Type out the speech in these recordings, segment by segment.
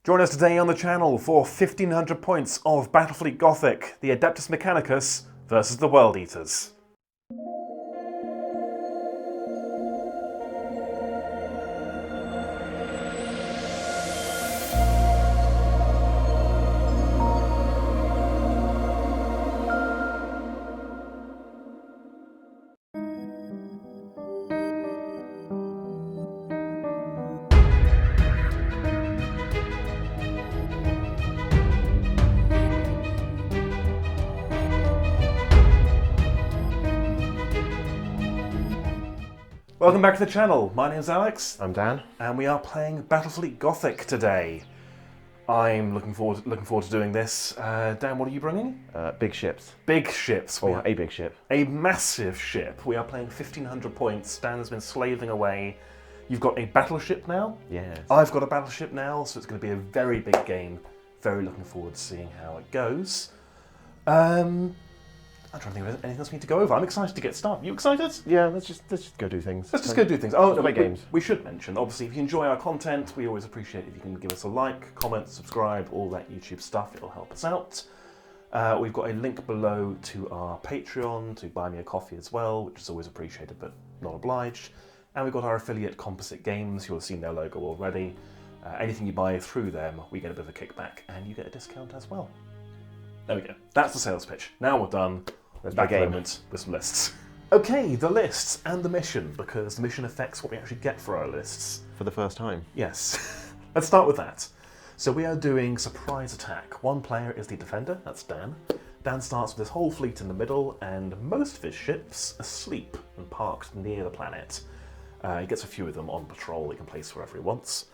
Join us today on the channel for 1500 points of Battlefleet Gothic, the Adeptus Mechanicus versus the World Eaters. Welcome back to the channel. My name's Alex. I'm Dan. And we are playing Battlefleet Gothic today. I'm looking forward to doing this. Dan, what are you bringing? Big ships. Big ships. Or a big ship. A massive ship. We are playing 1500 points. Dan has been slaving away. You've got a battleship now. Yes. I've got a battleship now, so it's going to be a very big game. Very looking forward to seeing how it goes. I'm trying to think of anything else we need to go over. I'm excited to get started. You excited? Yeah, let's just go do things. Let's just go do things. Oh, games. We should mention, obviously, if you enjoy our content, we always appreciate if you can give us a like, comment, subscribe, all that YouTube stuff. It'll help us out. We've got a link below to our Patreon to buy me a coffee as well, which is always appreciated but not obliged. And we've got our affiliate Composite Games. You'll have seen their logo already. Anything you buy through them, we get a bit of a kickback and you get a discount as well. There we go. That's the sales pitch. Now we're done. Let's Back begin. moment with some lists. Okay, the lists and the mission, because the mission affects what we actually get for our lists. For the first time. Yes. Let's start with that. So we are doing surprise attack. One player is the defender, that's Dan. Dan starts with his whole fleet in the middle and most of his ships asleep and parked near the planet. He gets a few of them on patrol he can place wherever he wants.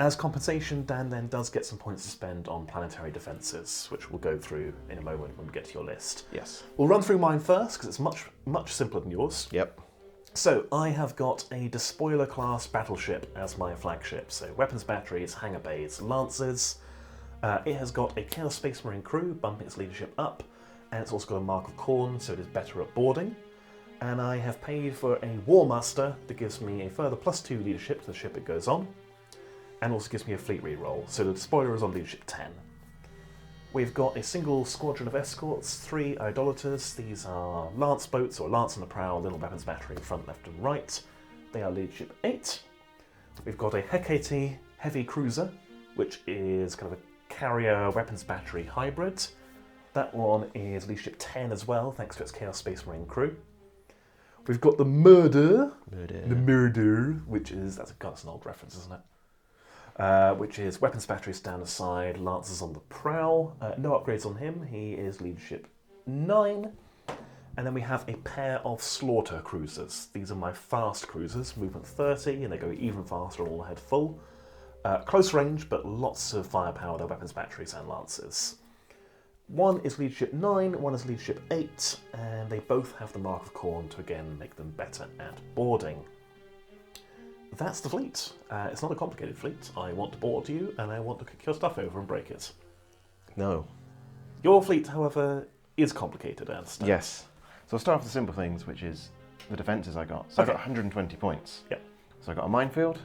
As compensation, Dan then does get some points to spend on planetary defences, which we'll go through in a moment when we get to your list. Yes. We'll run through mine first, because it's much simpler than yours. Yep. So, I have got a Despoiler class battleship as my flagship. So, weapons batteries, hangar bays, lancers. It has got a Chaos Space Marine crew, bumping its leadership up, and it's also got a Mark of Khorne, so it is better at boarding. And I have paid for a Warmaster that gives me a further +2 leadership to the ship it goes on, and also gives me a fleet reroll, so the Despoiler is on leadership 10. We've got a single squadron of escorts, 3 Idolators. These are lance boats, or lance on the prow, little weapons battery front, left and right. They are leadership 8. We've got a Hecate heavy cruiser, which is kind of a carrier weapons battery hybrid. That one is leadership 10 as well, thanks to its Chaos Space Marine crew. We've got the Murder, which is, that's an old reference, isn't it? Which is weapons batteries down the side, lancers on the prow. No upgrades on him, he is leadership 9. And then we have a pair of slaughter cruisers. These are my fast cruisers, movement 30, and they go even faster, all head full. Close range, but lots of firepower, their weapons batteries and lancers. One is leadership 9, one is leadership 8, and they both have the Mark of Khorne to again make them better at boarding. That's the fleet. It's not a complicated fleet. I want to board you, and I want to kick your stuff over and break it. No. Your fleet, however, is complicated, I understand. Yes. So I'll start with the simple things, which is the defences I got. So I got 120 points. Yep. So I got a minefield,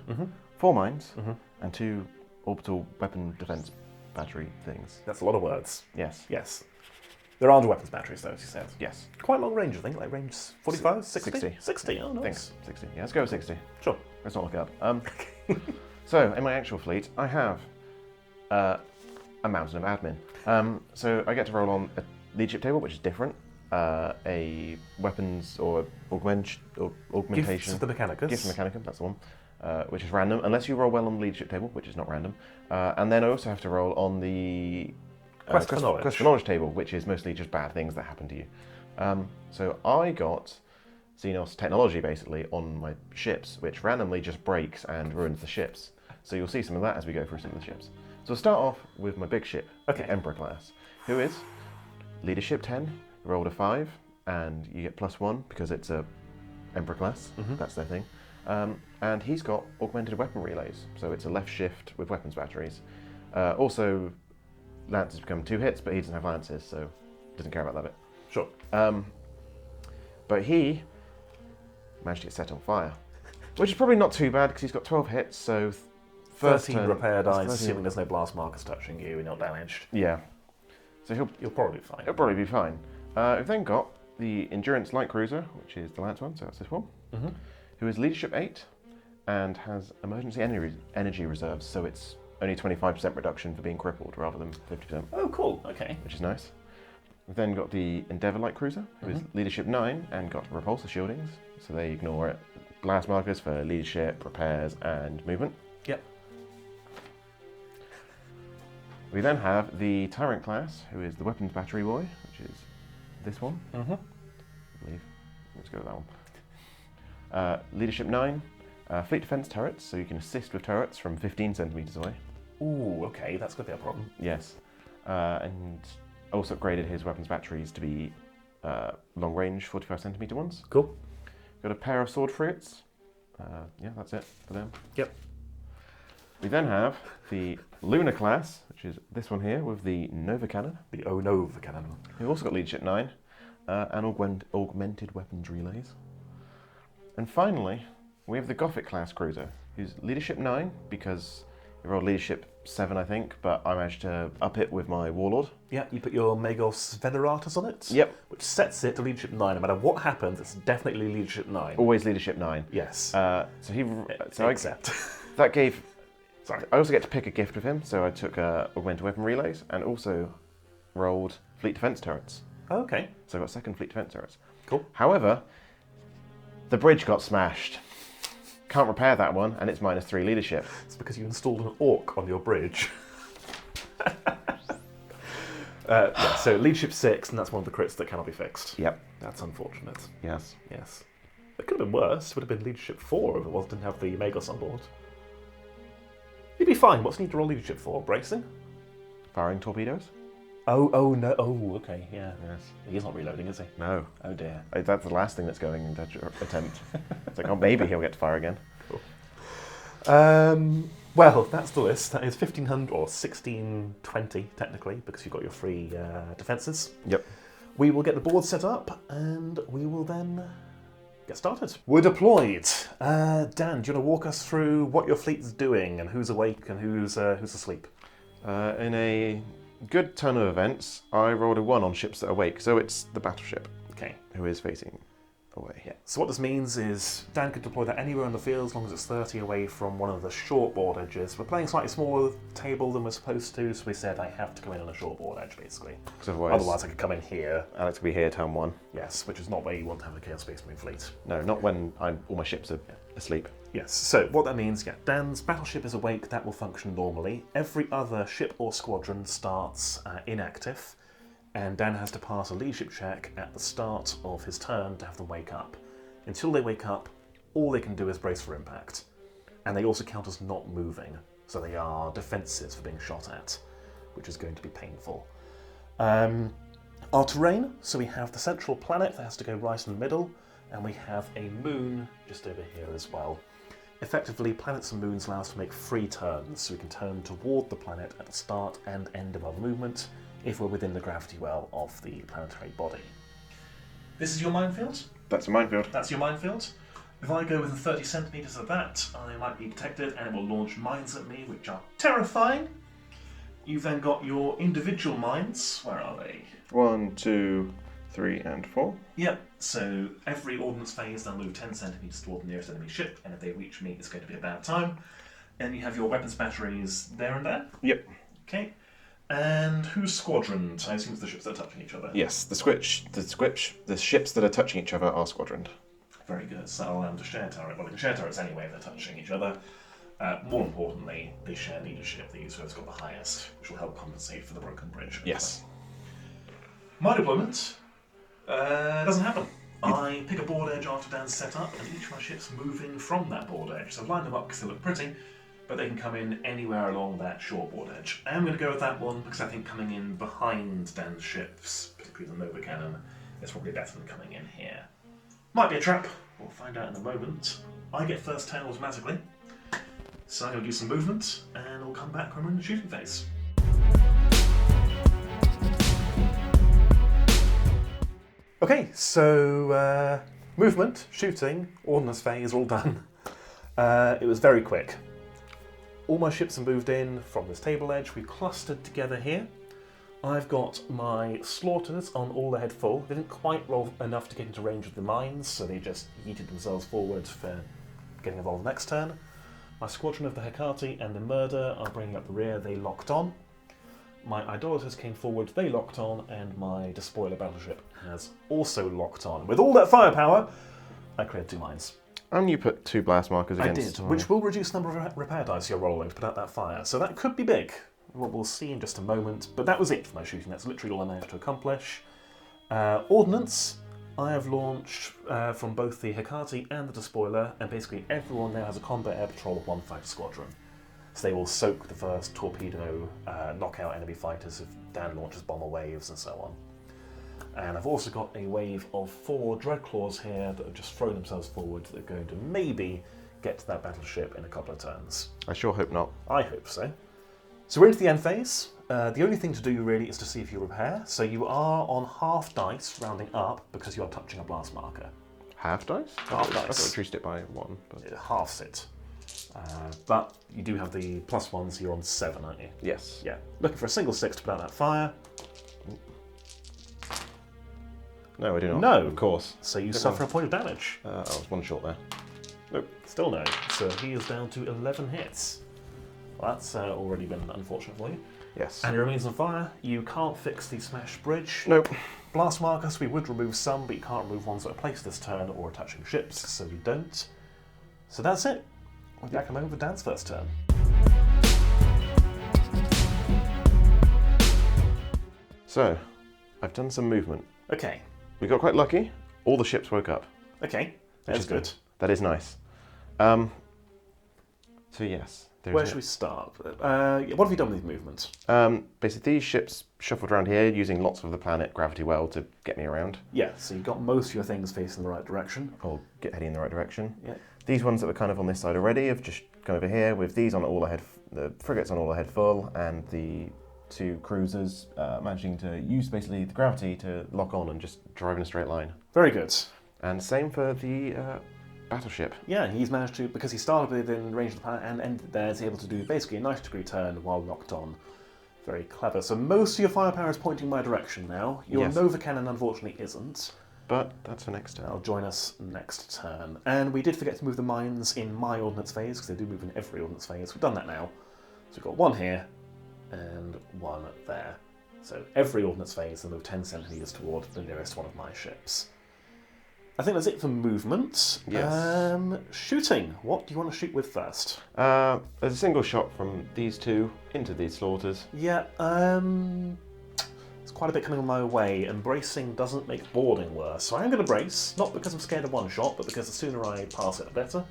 4 mines, and 2 orbital weapon defence battery things. That's a lot of words. Yes. Yes. There aren't weapons batteries, though, as you said. Yes. Quite long range, I think, like range 45, 60? 60. 60, oh, nice. Thanks. 60. Yeah, let's go with 60. Sure. Let's not look it up. So, in my actual fleet, I have a mountain of admin. So I get to roll on a leadership table, which is different. A weapons or augmentation. Gifts of the Mechanicus. Gifts of the Mechanicus, that's the one. Which is random, unless you roll well on the leadership table, which is not random. And then I also have to roll on the Quest for Knowledge table, which is mostly just bad things that happen to you. So I got Xenos technology, basically, on my ships, which randomly just breaks and ruins the ships. So you'll see some of that as we go through some of the ships. So I'll start off with my big ship, Okay. the Emperor class, who is leadership 10, you rolled a 5, and you get +1 because it's a Emperor class, that's their thing. And he's got augmented weapon relays, so it's a left shift with weapons batteries. Also, lances become 2 hits, but he doesn't have lances, so doesn't care about that bit. Sure. But he managed to get set on fire, which is probably not too bad because he's got 12 hits, so 13 turn, repair dice, 13. assuming there's no blast markers touching you and you're not damaged. Yeah. So You'll probably be fine. he'll probably be fine. We've then got the Endurance Light Cruiser, which is the lance one, so that's this one, who is Leadership 8 and has emergency energy reserves, so it's only 25% reduction for being crippled rather than 50%. Oh, cool. Okay. Which is nice. We've then got the Endeavour Light Cruiser, who is Leadership 9 and got repulsor shieldings, so they ignore it. Blast markers for leadership, repairs, and movement. Yep. We then have the Tyrant class, who is the Weapons Battery Boy, which is this one. I believe. Let's go with that one. Leadership 9, Fleet Defense turrets, so you can assist with turrets from 15 centimeters away. Ooh, okay, that's going to be a problem. Yes. And also upgraded his weapons batteries to be long range 45 centimeter ones. Cool. Got a pair of sword frigates. Yeah, that's it for them. Yep. We then have the Lunar class, which is this one here with the Nova Cannon. The Nova Cannon. We've also got Leadership 9 and augmented weapons relays. And finally, we have the Gothic class cruiser, who's Leadership 9 because you rolled Leadership 7, I think, but I managed to up it with my Warlord. Yeah, you put your Magos Veneratus on it. Yep. Which sets it to Leadership 9. No matter what happens, it's definitely Leadership 9. Always Leadership 9. Yes. Except that gave. Sorry. I also get to pick a gift with him, so I took augmented weapon relays and also rolled fleet defense turrets. Okay. So I got second fleet defense turrets. Cool. However, the bridge got smashed. Can't repair that one, and it's -3 leadership. It's because you installed an orc on your bridge. Yeah, so Leadership 6, and that's one of the crits that cannot be fixed. Yep. That's unfortunate. Yes. Yes. It could have been worse. It would have been Leadership 4 if it didn't have the Magos on board. You'd be fine. What's need to roll Leadership 4? Bracing? Firing torpedoes? Oh no. Oh, okay, yeah. Yes. He's not reloading, is he? No. Oh dear. That's the last thing that's going in that attempt. It's like, oh, maybe he'll get to fire again. Cool. Well, that's the list. That is 1500 or 1620 technically, because you've got your free defences. Yep. We will get the board set up, and we will then get started. We're deployed. Dan, do you want to walk us through what your fleet's doing and who's awake and who's asleep? In a good turn of events, I rolled a 1 on ships that are awake, so it's the battleship Okay. who is facing away. Yeah. So what this means is Dan can deploy that anywhere on the field as long as it's 30 away from one of the short board edges. We're playing a slightly smaller table than we're supposed to, so we said I have to come in on a short board edge, basically. Because Otherwise I could come in here. Alex will be here turn 1. Yes, which is not where you want to have a Chaos Space Marine fleet. No, not when all my ships are asleep. Yes, so what that means, yeah, Dan's battleship is awake, that will function normally. Every other ship or squadron starts inactive, and Dan has to pass a leadership check at the start of his turn to have them wake up. Until they wake up, all they can do is brace for impact. And they also count as not moving, so they are defensive for being shot at, which is going to be painful. Our terrain, so we have the central planet that has to go right in the middle, and we have a moon just over here as well. Effectively, planets and moons allow us to make free turns, so we can turn toward the planet at the start and end of our movement if we're within the gravity well of the planetary body. This is your minefield? That's a minefield. That's your minefield. If I go within 30 centimetres of that, I might be detected and it will launch mines at me, which are terrifying. You've then got your individual mines. Where are they? 1, 2, 3, and 4. Yep, so every ordnance phase they'll move 10 centimetres toward the nearest enemy ship, and if they reach me, it's going to be a bad time. And you have your weapons batteries there and there. Yep. Okay. And who's squadron? I assume it's the ships that are touching each other. Yes, the ships that are touching each other are squadroned. Very good. So I'll allow them to share turret. Well, they can share turrets anyway if they're touching each other. More importantly, they share leadership. They use whoever's got the highest, which will help compensate for the broken bridge. Yes. My deployment doesn't happen. I pick a board edge after Dan's set up, and each of my ships moving from that board edge. So I've lined them up because they look pretty, but they can come in anywhere along that short board edge. I am going to go with that one because I think coming in behind Dan's ships, particularly the Nova Cannon, is probably better than coming in here. Might be a trap. We'll find out in a moment. I get first turn automatically, so I'm going to do some movement, and I'll come back when we're in the shooting phase. Okay, so movement, shooting, ordnance phase, all done. It was very quick. all my ships are moved in from this table edge. We've clustered together here. I've got my slaughters on all ahead full. They didn't quite roll enough to get into range of the mines, so they just yeeted themselves forward for getting involved next turn. My squadron of the Hecate and the Murder are bringing up the rear. They locked on. My Idolaters came forward. They locked on, and my Despoiler battleship has also locked on. With all that firepower, I cleared 2 mines. And you put 2 blast markers against... I did, which will reduce the number of repair dice you're rolling to put out that fire. So that could be big. What we'll see in just a moment. But that was it for my shooting. That's literally all I managed to accomplish. Ordnance, I have launched from both the Hecate and the Despoiler, and basically everyone now has a combat air patrol of 1 fighter squadron. So they will soak the first torpedo, knock out enemy fighters if Dan launches bomber waves and so on. And I've also got a wave of 4 Dreadclaws here that have just thrown themselves forward that are going to maybe get to that battleship in a couple of turns. I sure hope not. I hope so. So we're into the end phase. The only thing to do really is to see if you repair. So you are on half dice, rounding up, because you are touching a blast marker. Half dice? Half dice. I thought I reduced it by 1. But... It halves it. But you do have the +1s, so you're on 7, aren't you? Yes. Yeah. Looking for a single 6 to put out that fire. No, I do not. No. Of course. So you suffer a point of damage. I was 1 short there. Nope. Still no. So he is down to 11 hits. Well, that's already been unfortunate for you. Yes. And he remains on fire. You can't fix the smashed bridge. Nope. Blast markers, we would remove some, but you can't remove ones that are placed this turn or attaching ships, so we don't. So that's it. We're back over Dan's first turn. So, I've done some movement. Okay. We got quite lucky. All the ships woke up. Okay. That's good. That is nice. So yes. Where should we start? What have you done with movement? Basically, these ships shuffled around here using lots of the planet gravity well to get me around. Yeah, so you got most of your things facing the right direction. Or get heading in the right direction. Yeah. These ones that were kind of on this side already have just gone over here with these on all ahead, the frigates on all ahead full, and the 2 cruisers managing to use basically the gravity to lock on and just drive in a straight line. Very good. And same for the battleship. Yeah, he's managed to, because he started within range of the planet and ended there, is able to do basically a 90-degree turn while locked on. Very clever. So most of your firepower is pointing my direction now. Your Yes. Nova Cannon unfortunately isn't. But that's for next turn. That'll join us next turn. And we did forget to move the mines in my ordnance phase, because they do move in every ordnance phase. We've done that now. So we've got 1 here and 1 there. So every ordnance phase will move 10 centimetres toward the nearest one of my ships. I think that's it for movement. Yes. Shooting. What do you want to shoot with first? There's a single shot from these 2 into these slaughters. Yeah, it's quite a bit coming on my way, and bracing doesn't make boarding worse. So I am going to brace, not because I'm scared of 1 shot, but because the sooner I pass it, the better.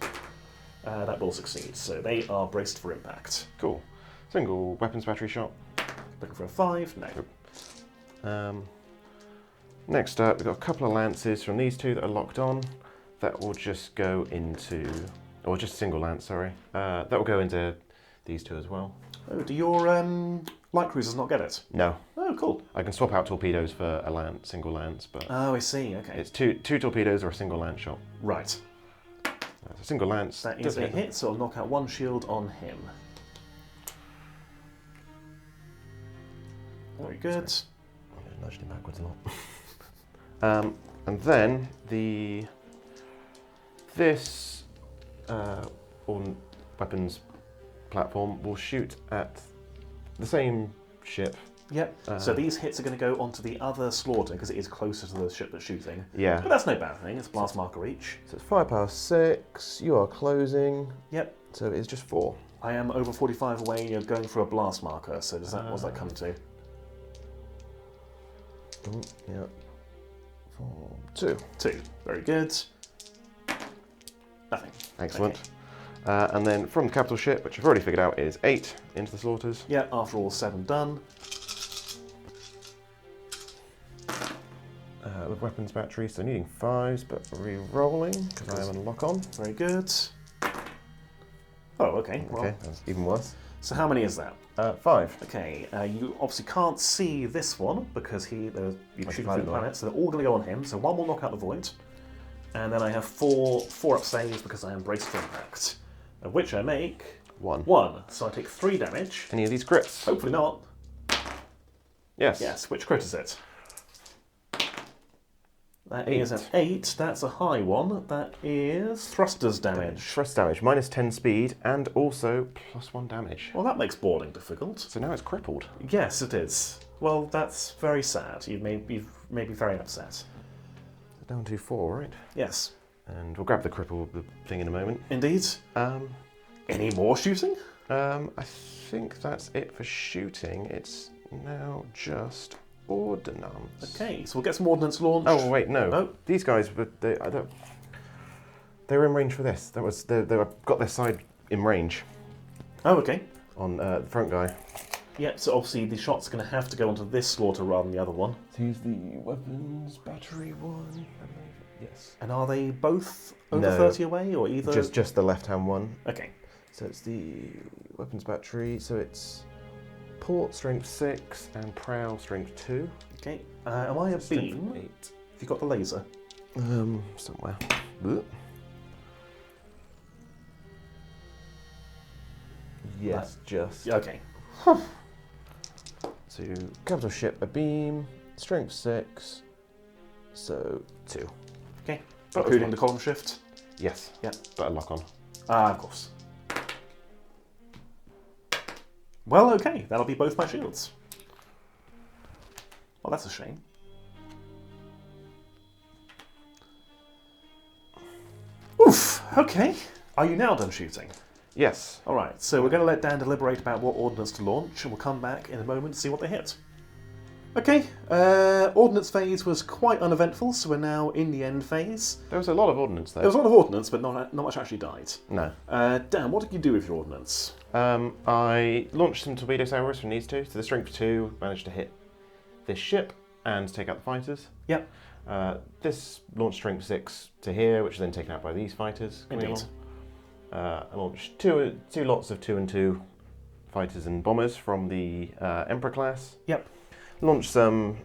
That will succeed. So they are braced for impact. Cool. Single weapons battery shot. Looking for a 5? No. Next up, we've got a couple of lances from these 2 that are locked on. That will just go into, or just a single lance, sorry. That will go into these 2 as well. Oh, do your light cruisers not get it? No. Oh, cool. I can swap out torpedoes for a lance, single lance, but Oh, I see. Okay. it's two torpedoes or a single lance shot. Right. It's a single lance. That is doesn't a hit them. hit, so I'll knock out 1 shield on him. Very good. I'm going to nudge him backwards a lot. And then this weapons platform will shoot at the same ship. Yep. So these hits are going to go onto the other slaughter because it is closer to the ship that's shooting. Yeah. But that's no bad thing. It's a blast marker each. So it's firepower 6. You are closing. Yep. So it's just 4. I am over 45 away. You're going for a blast marker. So does that what's that come to? Yeah. 4, 2. 2. Very good. Nothing. Excellent. Okay. And then from the capital ship, which I've already figured out is 8 into the slaughters. Yeah. After all 7 done. With weapons batteries, so needing 5s, but re-rolling because I am on lock on. Very good. Oh, okay. Well, Okay, that's even worse. so how many is that? 5. Okay, you obviously can't see this one because you're shooting through planet the one. planet, so they're all going to go on him. So 1 will knock out the void, and then I have 4 up saves because I am braced for impact, of which I make 1. 1. So I take 3 damage. Any of these crits? Hopefully not. Yes. Yes, which crit is it? That 8. is an 8. That's a high one. That is thrusters damage. Thrust damage, minus 10 speed, and also plus 1 damage. Well, that makes boarding difficult. So now it's crippled. Yes, it is. Well, that's very sad. You may be very upset. Down to 4, right? Yes. And we'll grab the cripple thing in a moment. Indeed. Any more shooting? I think that's it for shooting. It's now just ordnance. Okay, so we'll get some ordnance launched. Oh wait, no. No. These guys were they were in range for this. That was they got their side in range Oh, okay. on the front guy. Yeah, so obviously the shot's going to have to go onto this slaughter rather than the other one. So here's the weapons battery one. Yes. And are they both over No. 30 away, or either? Just the left-hand one. Okay. So it's the weapons battery. So it's port strength 6 and prow strength 2. Okay. Am I a Strength beam? 8. Have you got the laser? Somewhere. Blech. Yes, just. Yeah, okay. So capital ship, a beam, strength 6, so 2. Okay. That was Including fun. the column shift? Yes. Yeah. But a lock on. Ah, of course. Well, okay. That'll be both my shields. Well, that's a shame. Oof. Okay. Are you now done shooting? Yes. All right. So we're going to let Dan deliberate about what ordnance to launch, and we'll come back in a moment to see what they hit. Okay. Ordnance phase was quite uneventful, so we're now in the end phase. There was a lot of ordnance there. There was a lot of ordnance, but not much actually died. No. Dan, what did you do with your ordnance? I launched some torpedo sours from these two. So the strength 2 managed to hit this ship and take out the fighters. Yep. This launched strength 6 to here, which was then taken out by these fighters. Indeed. I launched two lots of 2 and 2 fighters and bombers from the Emperor class. Yep. Launched some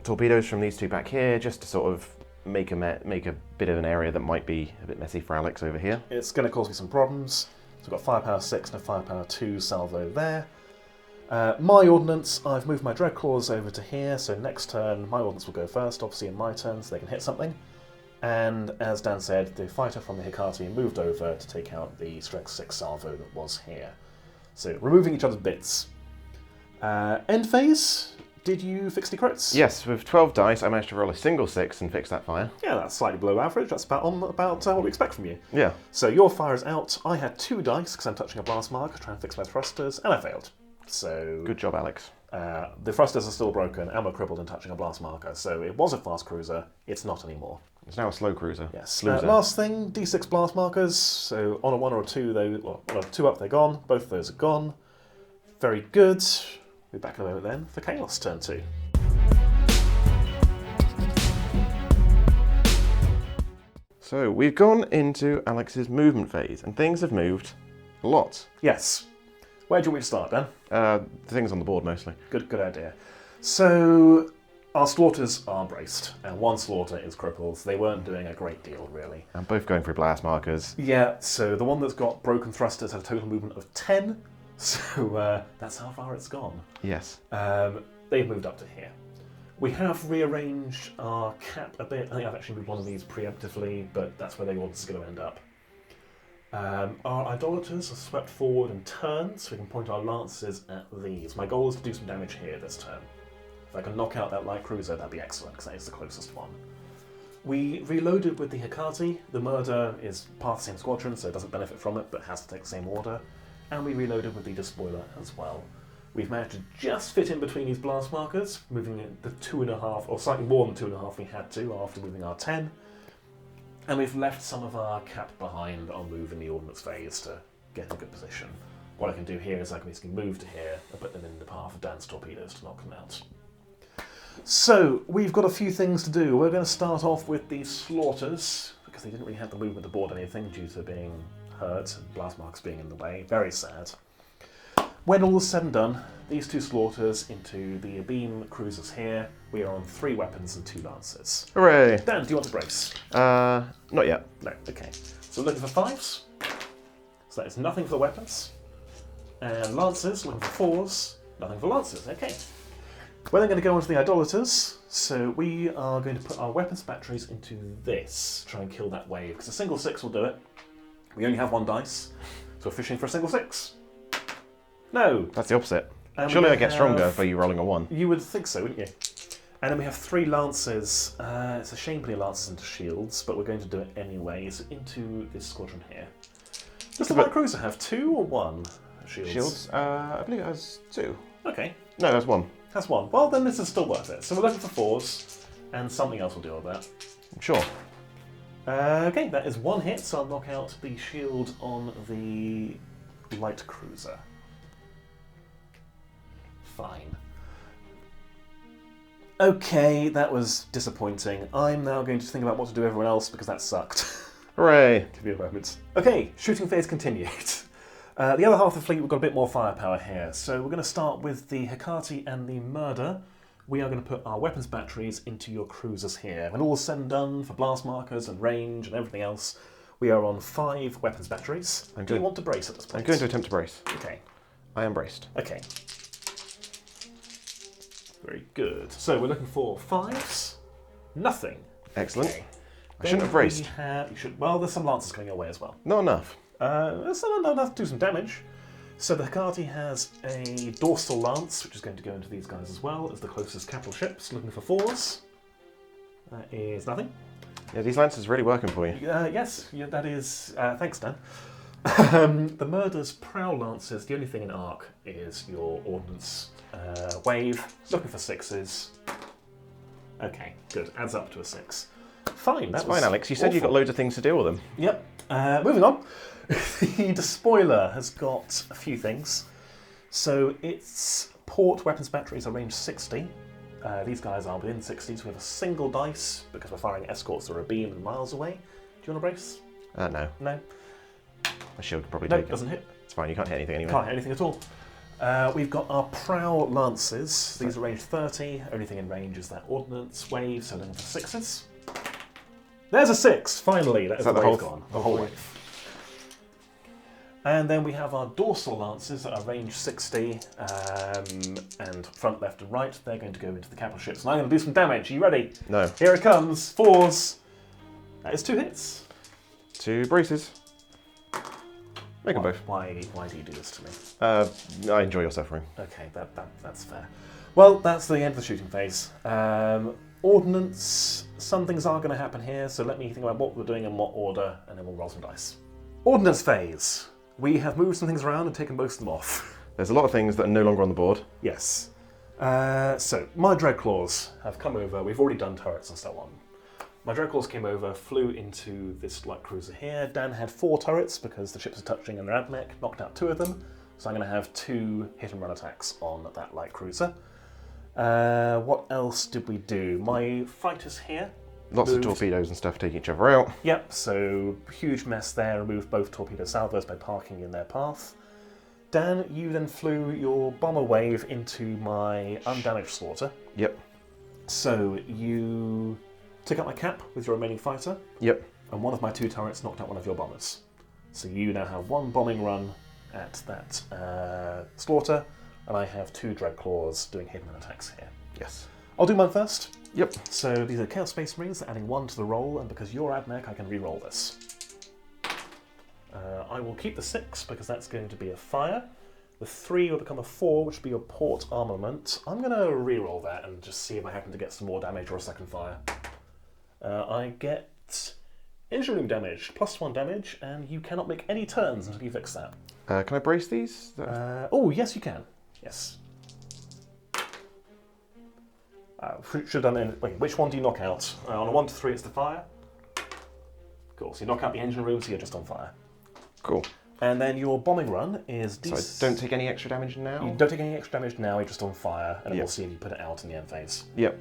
torpedoes from these two back here, just to sort of make a bit of an area that might be a bit messy for Alex over here. It's going to cause me some problems. So we've got firepower 6 and a firepower 2 salvo there. My ordnance, I've moved my Dreadclaws over to here, so next turn my ordnance will go first, obviously in my turn, so they can hit something. And as Dan said, the fighter from the Hecate moved over to take out the strength 6 salvo that was here. So removing each other's bits. End phase, did you fix the crits? Yes, with 12 dice, I managed to roll a single 6 and fix that fire. Yeah, that's slightly below average. That's about what we expect from you. Yeah. So your fire is out. I had 2 dice because I'm touching a blast mark, trying to fix my thrusters, and I failed. So Good job, Alex. the thrusters are still broken, and we're crippled and touching a blast marker. So it was a fast cruiser. It's not anymore. It's now a slow cruiser. Yes. Sluicer. Last thing, D6 blast markers. So on a 1 or a 2, well, 2 up, they're gone. Both of those are gone. Very good. We'll be back in a moment then for Chaos turn 2. So we've gone into Alex's movement phase, and things have moved a lot. Yes. Where do you want me to start, Dan? The things on the board mostly. Good idea. So our slaughters are braced, and one slaughter is crippled. They weren't doing a great deal, really. And both going through blast markers. Yeah, so the one that's got broken thrusters had a total movement of 10, so that's how far it's gone. Yes. They've moved up to here. We have rearranged our cap a bit. I think I've actually moved one of these preemptively, but that's where they want us to go end up. Our Idolaters are swept forward and turned, so we can point our lances at these. My goal is to do some damage here this turn. If I can knock out that light cruiser, that'd be excellent, because that is the closest one. We reloaded with the Hecate. The Murder is part of the same squadron, so it doesn't benefit from it, but has to take the same order. And we reloaded with the Despoiler as well. We've managed to just fit in between these blast markers, moving the 2.5, or slightly more than 2.5 we had to after moving our 10. And we've left some of our cap behind on move in the ordnance phase to get in a good position. What I can do here is I can basically move to here and put them in the path of Dan's torpedoes to knock them out. So, we've got a few things to do. We're going to start off with the slaughters, because they didn't really have the movement to board anything due to being hurt and blast marks being in the way. Very sad. When all is said and done, these 2 slaughters into the beam cruisers here, we are on 3 weapons and 2 lances. Hooray! Dan, do you want to brace? Not yet. No, okay. So we're looking for 5s. So that is nothing for the weapons. And Lancers, looking for 4s. Nothing for Lancers, okay. We're then going to go on to the Idolaters. So we are going to put our weapons batteries into this. Try and kill that wave, because a single 6 will do it. We only have 1 dice, so we're fishing for a single 6. No. That's the opposite. Surely I get stronger by you rolling a 1. You would think so, wouldn't you? And then we have 3 Lancers. It's a shame putting Lancers into shields, but we're going to do it anyway. So into this squadron here. Does the light cruiser have 2 or 1 shields? Shields? I believe it has 2. Okay. No, that's 1. Has 1. Well, then this is still worth it. So we're looking for 4s, and something else will deal with that. Sure. Okay, that is 1 hit, so I'll knock out the shield on the light cruiser. Fine. Okay, that was disappointing. I'm now going to think about what to do with everyone else because that sucked. Hooray! Give me a moment. Okay, shooting phase continued. The other half of the fleet, we've got a bit more firepower here. So we're going to start with the Hecate and the Murder. We are going to put our weapons batteries into your cruisers here. When all is said and done, for blast markers and range and everything else, we are on 5 weapons batteries. Do you want to brace at this point? I'm going to attempt to brace. Okay. I am braced. Okay. Very good. So we're looking for 5s. Nothing. Excellent. Okay. I shouldn't have braced. You should. Well, there's some Lancers coming your way as well. Not enough. That's not enough to do some damage. So the Hecate has a dorsal lance, which is going to go into these guys as well as the closest capital ships, looking for 4s. That is nothing. Yeah, these lances are really working for you. Yes, yeah, that is. Thanks, Dan. The Murder's Prow Lancers, the only thing in arc is your ordnance wave, looking for 6s. Okay, good. Adds up to a 6. Fine, that's fine, Alex. You said you got loads of things to deal with them. Yep. Moving on. The Despoiler has got a few things. So its port weapons batteries are range 60. These guys are within 60, so we have a single dice because we're firing escorts that are a beam and miles away. Do you want to brace? No. No. My shield could probably No, take it. doesn't hit. It's fine, you can't hit anything anyway. Can't hit anything at all. We've got our Prow Lancers. These are range 30. Only thing in range is that ordnance wave, so looking for 6s. There's a 6, finally. That is the wave gone. The whole wave. And then we have our dorsal lancers that are range 60 and front, left, and right. They're going to go into the capital ships. And I'm going to do some damage. Are you ready? No. Here it comes. 4s. That is 2 hits. 2 braces. Make them both. Why do you do this to me? I enjoy your suffering. Okay, that's fair. Well, that's the end of the shooting phase. Ordnance, some things are going to happen here, so let me think about what we're doing in what order, and then we'll roll some dice. Ordnance phase. We have moved some things around and taken most of them off. There's a lot of things that are no longer on the board. Yes. So, my Dreadclaws have come over. We've already done turrets and so on. My Dreadclaws came over, flew into this light cruiser here. Dan had 4 turrets because the ships are touching and they're admech, knocked out 2 of them. So I'm going to have 2 hit and run attacks on that light cruiser. What else did we do? My fighters here. Lots of torpedoes and stuff taking each other out. Yep, so huge mess there. Removed both torpedo salvos by parking in their path. Dan, you then flew your bomber wave into my undamaged slaughter. Yep. So you took out my cap with your remaining fighter. Yep. And one of my 2 turrets knocked out one of your bombers. So you now have 1 bombing run at that slaughter, and I have 2 Dreadclaws doing hit and run attacks here. Yes. I'll do mine first. Yep. So these are Chaos Space Marines, adding 1 to the roll, and because you're admech, I can re-roll this. I will keep the 6 because that's going to be a fire. The 3 will become a 4, which will be your port armament. I'm going to re-roll that and just see if I happen to get some more damage or a second fire. I get engine room damage, +1 damage, and you cannot make any turns until you fix that. Can I brace these? Oh, yes, you can. Yes. Should have done it. Wait, which one do you knock out? On a 1 to 3, it's the fire. Cool. So you knock out the engine room, so you're just on fire. Cool. And then your bombing run is. So I don't take any extra damage now. You don't take any extra damage now. You're just on fire, and then we'll see if you put it out in the end phase. Yep.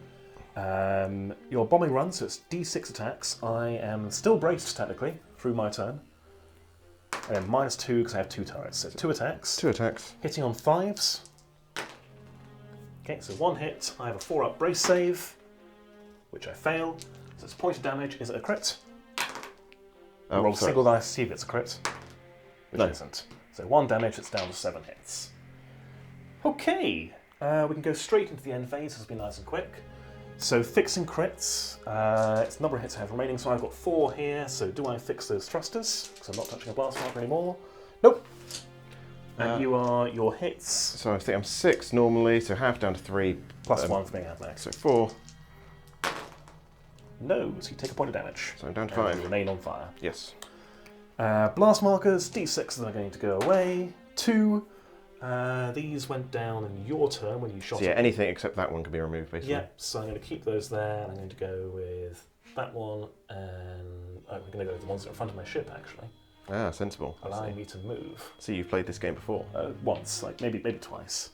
Your bombing run, so it's D6 attacks. I am still braced technically through my turn, and then -2 because I have 2 turrets. So 2 attacks. 2 attacks. Hitting on 5s. Okay, so 1 hit, I have a 4-up brace save, which I fail. So its point of damage, is it a crit? Roll a single dice, see if it's a crit. Which isn't. So 1 damage, it's down to 7 hits. Okay, we can go straight into the end phase. This will be nice and quick. So fixing crits, it's the number of hits I have remaining, so I've got 4 here, so do I fix those thrusters? Because I'm not touching a blast marker anymore. Nope. And you are your hits. So I think I'm 6 normally, so half down to 3. Plus 1 for being out next. So 4. No, so you take a point of damage. So I'm down to and 5. You remain on fire. Yes. Blast markers, d6 that are going to go away. 2. These went down in your turn when you shot So yeah, them. anything except that one can be removed, basically. Yeah, so I'm going to keep those there, and I'm going to go with that one, and I'm going to go with the ones that are in front of my ship, actually. Ah, sensible. Allowing me to move. So you've played this game before? Once, like maybe twice.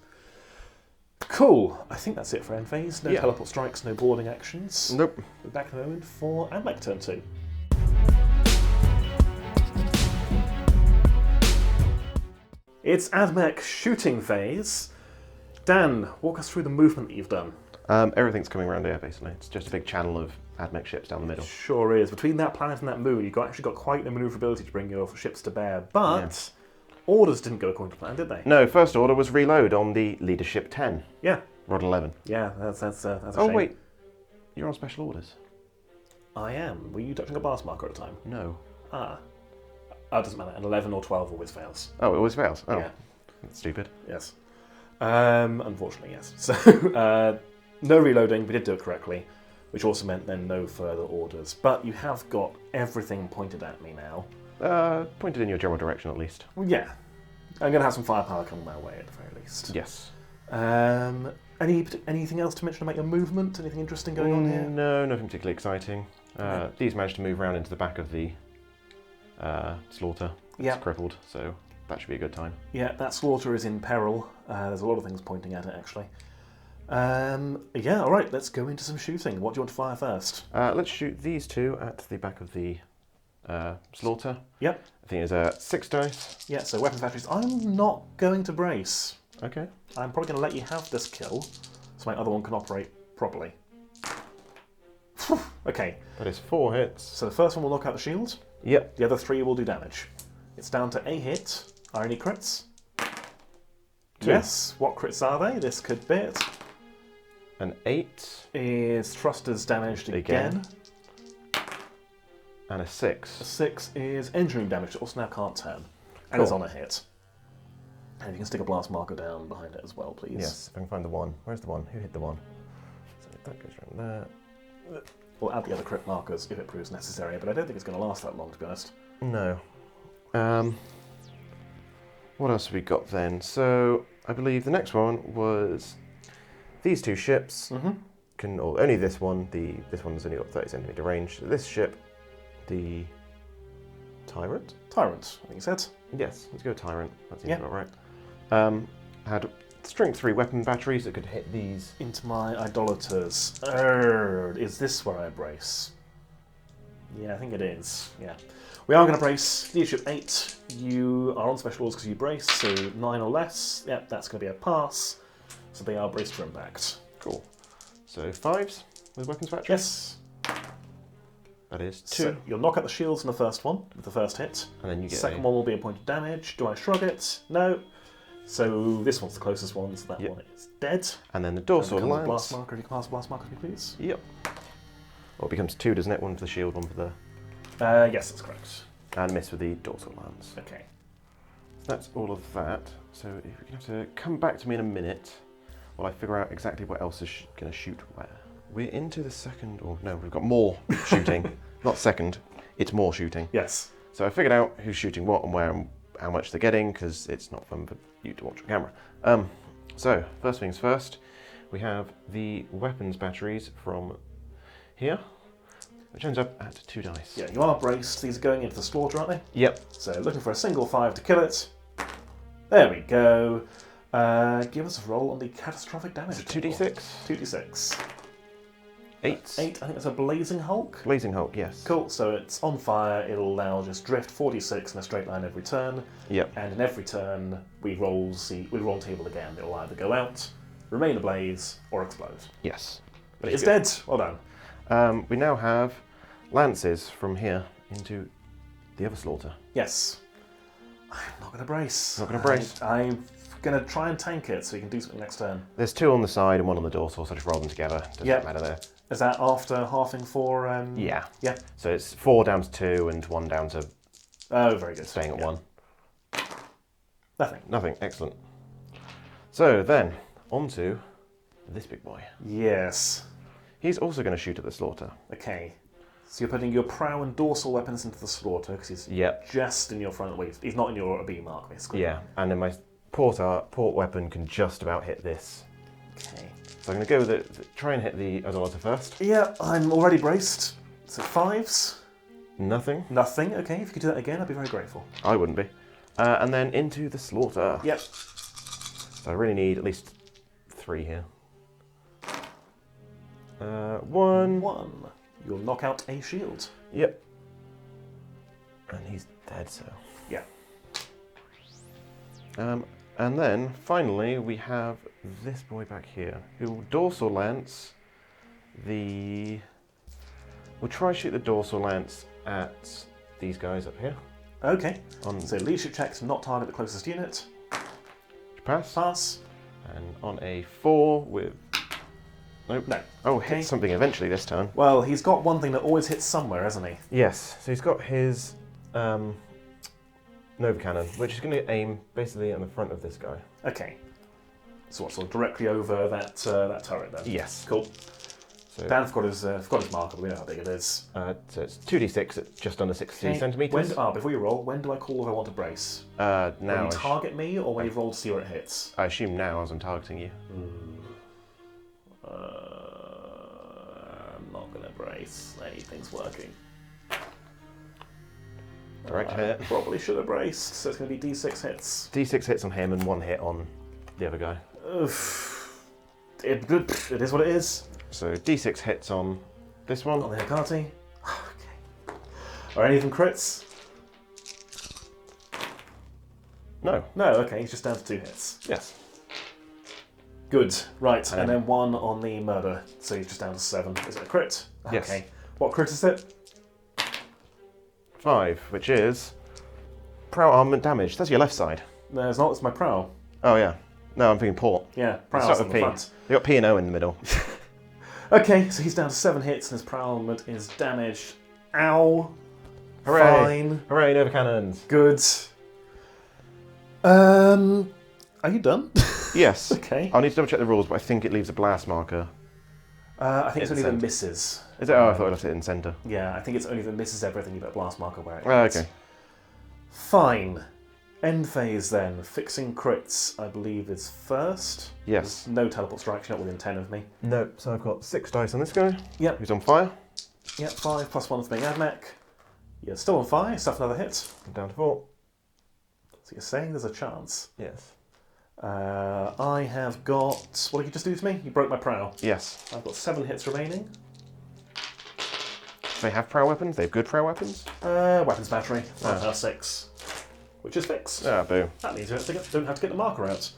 Cool, I think that's it for end phase. No teleport strikes, no boarding actions. Nope. We're back in a moment for Admech turn 2. It's Admech shooting phase. Dan, walk us through the movement that you've done. Everything's coming around here, basically. It's just a big channel of Admech ships down the middle. Sure is. Between that planet and that moon, you've actually got quite the manoeuvrability to bring your ships to bear. But orders didn't go according to plan, did they? No, first order was reload on the Leadership 10. Yeah. Rod 11. Yeah, that's a Oh, shame. wait. You're on special orders? I am. Were you touching a blast marker at the time? No. Ah. Oh, it doesn't matter. An 11 or 12 always fails. Oh, it always fails? Oh. Yeah. That's stupid. Yes. Unfortunately, yes. So, no reloading. We did do it correctly, which also meant then no further orders. But you have got everything pointed at me now. Pointed in your general direction, at least. Well, yeah. I'm going to have some firepower coming my way at the very least. Yes. Anything else to mention about your movement? Anything interesting going on here? No, nothing particularly exciting. These managed to move around into the back of the slaughter. Yeah. It's crippled, so that should be a good time. Yeah, that slaughter is in peril. There's a lot of things pointing at it, actually. Yeah, all right, let's go into some shooting. What do you want to fire first? Let's shoot these 2 at the back of the slaughter. Yep. I think it's 6 dice. Yeah, so weapons batteries. I'm not going to brace. Okay. I'm probably going to let you have this kill, so my other one can operate properly. Okay. That is 4 hits. So the first one will knock out the shield. Yep. The other 3 will do damage. It's down to a hit. Are any crits? 2. Yes. What crits are they? This could be it. An 8. Is thrusters damaged again. And a 6. A 6 is engine room damage. It also now can't turn. And Cool. it's on a hit. And you can stick a blast marker down behind it as well, please. Yes, if I can find the 1. Where's the 1? Who hit the 1? So that goes around there. We'll add the other crit markers if it proves necessary, but I don't think it's going to last that long, to be honest. No. What else have we got then? So I believe the next one was these 2 ships. Can only this one. This one's only got 30 centimeter range. So this ship, the Tyrant. Tyrant, I think you said. Yes, let's go Tyrant. That seems about right. Had strength 3 weapon batteries that could hit these. Into my Idolators. Is this where I brace? Yeah, I think it is. Yeah. We are going to brace. Leadership 8. You are on special orders because you brace, so 9 or less. Yep, that's going to be a pass. So they are braced for impact. Cool. So 5s with weapons batteries? Yes. That is 2. So you'll knock out the shields in the first one with the first hit. And then you get Second one will be a point of damage. Do I shrug it? No. So this one's the closest one, so that one is dead. And then the dorsal and lance. Blast marker, if you can pass a blast marker to me, please. Yep. Well, it becomes 2, doesn't it? 1 for the shield, 1 for the... Yes, that's correct. And miss with the dorsal lance. Okay. So that's all of that. So if you're going to have to come back to me in a minute while I figure out exactly what else is going to shoot where. We're into the second, or no, we've got more shooting. Not second, it's more shooting. Yes. So I figured out who's shooting what and where and how much they're getting, because it's not fun for you to watch on camera. So, first things first, we have the weapons batteries from here, which ends up at 2 dice. Yeah, you are braced. These are going into the slaughter, aren't they? Yep. So looking for a single 5 to kill it. There we go. Give us a roll on the catastrophic damage. So 2d6. 2d6. 8. 8, I think that's a Blazing Hulk. Blazing Hulk, yes. Cool, so it's on fire. It'll now just drift 46 in a straight line every turn. Yep. And in every turn, we roll table again. It'll either go out, remain ablaze, or explode. Yes. But it is dead. Well done. We now have lances from here into the other slaughter. Yes. I'm not going to brace. Not going to brace. I'm going to try and tank it so you can do something next turn. There's 2 on the side and 1 on the dorsal, so just roll them together. Doesn't matter there. Is that after halving for... Yeah. Yeah. So it's 4 down to 2 and 1 down to... Oh, very good. Staying at 1. Nothing. Nothing. Excellent. So then, on to this big boy. Yes. He's also going to shoot at the slaughter. Okay. So you're putting your prow and dorsal weapons into the slaughter because he's just in your front. Wait, he's not in your B mark, basically. Yeah, and then my port weapon can just about hit this. Okay. So I'm going to go with it. Try and hit the Idolator first. Yeah, I'm already braced. So 5s. Nothing. Nothing. Okay, if you could do that again, I'd be very grateful. I wouldn't be. And then into the slaughter. Yep. So I really need at least 3 here. 1. 1. You'll knock out a shield. Yep. And he's dead, so. Yeah. And then, finally, we have this boy back here, who will dorsal lance the... We'll try shoot the dorsal lance at these guys up here. Okay. So leadership check to not target the closest unit. Pass. Pass. And on a 4 with... Nope. No. Oh, Okay. hit something eventually this turn. Well, he's got one thing that always hits somewhere, hasn't he? Yes. So he's got his Nova Cannon, which is going to aim basically on the front of this guy. Okay. So what, sort of directly over that turret then? Yes. Cool. So, Dan forgot his marker, but we know how big it is. so it's 2d6 at just under 60 centimetres. Before you roll, when do I call if I want to brace? Now. When you target me, or when you roll to see where it hits? I assume now as I'm targeting you. I'm not going to brace. Anything's working. Direct hit. Probably should have braced, so it's going to be D6 hits. D6 hits on him and 1 hit on the other guy. It is what it is. So D6 hits on this one. On the Hecate. Okay. Are any of them crits? No. No, okay, he's just down to 2 hits. Yes. Good. Right, and then 1 on the murder, so he's just down to 7. Is it a crit? Yes. Okay. What crit is it? 5, which is prow armament damage. That's your left side. No, it's not. It's my prow. Oh yeah. No, I'm thinking port. Yeah, Let's prow's start on with the P. front. You got P and O in the middle. Okay, so he's down to 7 hits and his prow armament is damaged. Ow. Hooray! Fine. Hooray! Nova cannons. Good. Are you done? Yes. Okay. I'll need to double check the rules, but I think it leaves a blast marker. I think it's In only the centre. misses. Is it? Oh, I thought I left it in centre. Yeah, I think it's only the misses everything you put a blast marker where it Oh, hits. okay. Fine. End phase then. Fixing crits, I believe, is first. Yes. There's no teleport strikes, you're not within 10 of me. No, so I've got 6 dice on this guy. Yep. Who's on fire. Yep, 5 plus 1 for being Admech. You're still on fire, stuff another hit. I'm down to 4. So you're saying there's a chance. Yes. I have got... What did you just do to me? You broke my prow. Yes. I've got 7 hits remaining. They have prow weapons? They have good prow weapons? Weapons battery. 5 plus 6. Which is fixed. Ah, boo. That means you don't have to get the marker out.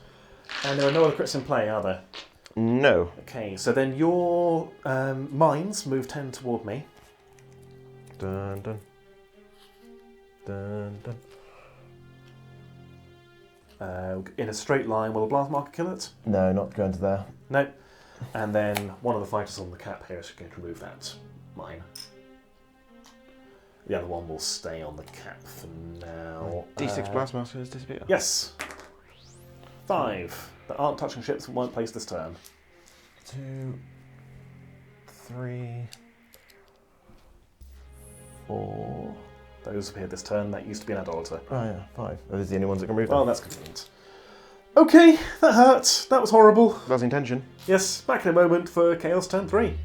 And there are no other crits in play, are there? No. Okay, so then your mines move 10 toward me. Dun dun. Dun dun. In a straight line, will a blast marker kill it? No, not going to there. No. And then one of the fighters on the cap here is going to remove that mine. The other one will stay on the cap for now. D6 blast markers disappear. Yes. 5 that aren't touching ships and won't place this turn. 2, 3, 4. Those appeared this turn. That used to be an Idolator. Oh yeah, 5. Are these the only ones that can move? Well, that's convenient. Okay, that hurt. That was horrible. That's the intention. Yes, back in a moment for Chaos turn 3.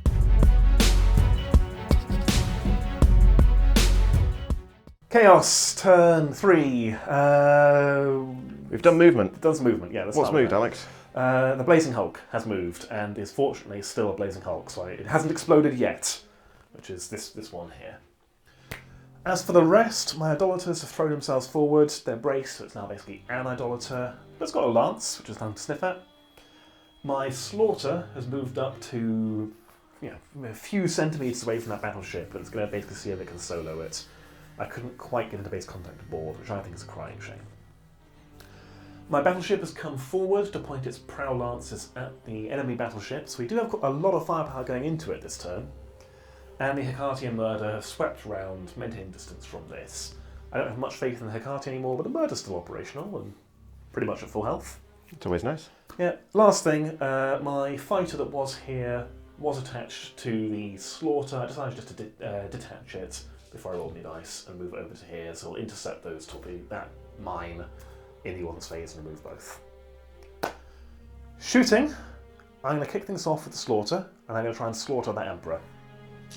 Chaos turn 3. We've done movement. Does movement, yeah. Let's What's start with moved, that. Alex? The Blazing Hulk has moved and is fortunately still a Blazing Hulk, so it hasn't exploded yet, which is this one here. As for the rest, my Idolaters have thrown themselves forward. They're braced, so it's now basically an Idolator. But it's got a lance, which is time to sniff at. My Slaughter has moved up to a few centimetres away from that battleship, but it's going to basically see if it can solo it. I couldn't quite get into base contact aboard, which I think is a crying shame. My battleship has come forward to point its prow lances at the enemy battleships. We do have a lot of firepower going into it this turn. And the Hecate and Murder have swept around, maintaining distance from this. I don't have much faith in the Hecate anymore, but the Murder's still operational and pretty much at full health. It's always nice. Yeah, last thing, my fighter that was here was attached to the Slaughter. I decided just to detach it before I rolled any dice and move it over to here, so I'll intercept those that mine in the Orn's phase and remove both. Shooting, I'm going to kick things off with the Slaughter, and I'm going to try and slaughter that Emperor.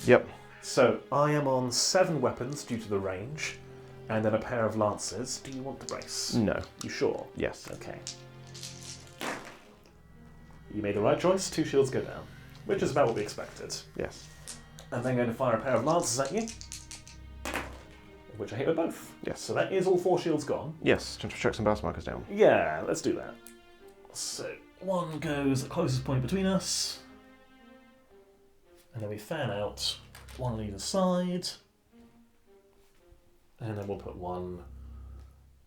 Yep. So I am on 7 weapons due to the range, and then a pair of lances. Do you want to brace? No. You sure? Yes. Okay. You made the right choice. 2 shields go down, which is about what we expected. Yes. I'm then going to fire a pair of lances at you, which I hit with both. Yes. So that is all 4 shields gone. Yes. Just chuck some blast markers down. Yeah, let's do that. So one goes at the closest point between us. And then we fan out 1 on either side. And then we'll put 1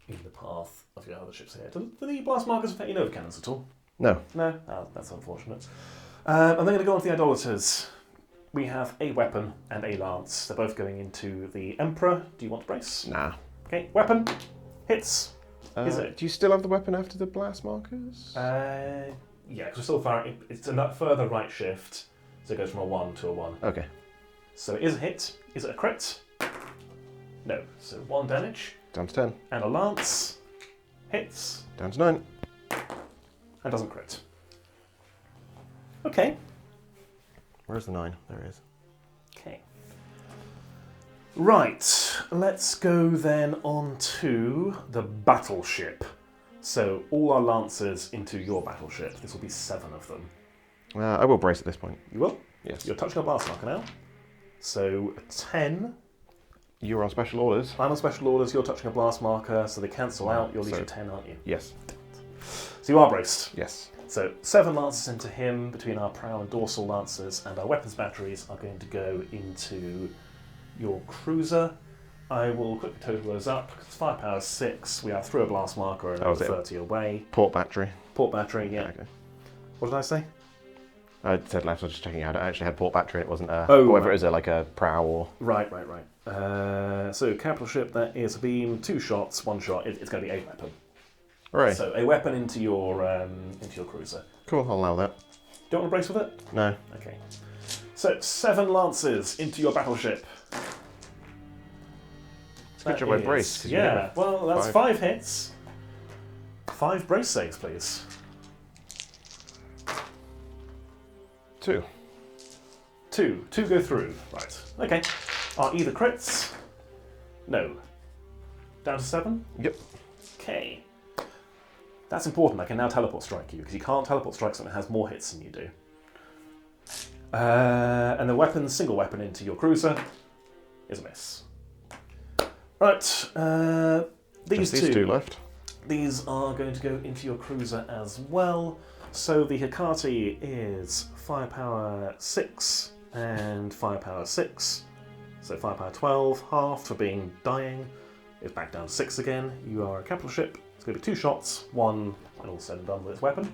in the path of your other ships here. Do the blast markers affect your Nova cannons at all? No. No? Oh, that's unfortunate. I'm then going to go on to the Idolaters. We have a weapon and a lance. They're both going into the Emperor. Do you want to brace? Nah. Okay, weapon. Hits. Is it? Do you still have the weapon after the blast markers? Yeah, because we're still firing. It's a further right shift. So it goes from a 1 to a 1. Okay. So it is a hit. Is it a crit? No. So 1 damage. Down to 10. And a lance. Hits. Down to 9. And doesn't crit. Okay. Where's the 9? There it is. Okay. Right. Let's go then on to the battleship. So all our lancers into your battleship. This will be 7 of them. I will brace at this point. You will? Yes. You're touching a blast marker now. So 10. You're on special orders. I'm on special orders, you're touching a blast marker, so they cancel out. You're Legion 10, aren't you? Yes. So you are braced. Yes. So 7 lances into him between our prow and dorsal lancers, and our weapons batteries are going to go into your cruiser. I will quickly total those up, because firepower is 6. We have through a blast marker and over 30 away. Port battery. Port battery, yeah. Okay. What did I say? I said left, I was just checking out. It actually had port battery and it wasn't a... Oh, whether right. it was like a prow or... Right. So capital ship, that is a beam, 2 shots, 1 shot. It's going to be a weapon. Right. So a weapon into your cruiser. Cool, I'll allow that. Don't want to brace with it? No. Okay. So 7 lances into your battleship. It's a good job I braced. 'cause you Yeah, never- well, that's 5 hits. 5 brace saves, please. 2. 2 go through. Right. Okay. Are either crits? No. Down to 7? Yep. Okay. That's important. I can now teleport strike you, because you can't teleport strike something that has more hits than you do. And the weapon, single weapon into your cruiser, is a miss. Right. These Just these 2 left. These are going to go into your cruiser as well. So the Hecate is firepower 6 and firepower 6. So firepower 12, half for being dying. It's back down to 6 again. You are a capital ship. It's going to be 2 shots, 1 and all said and done with its weapon.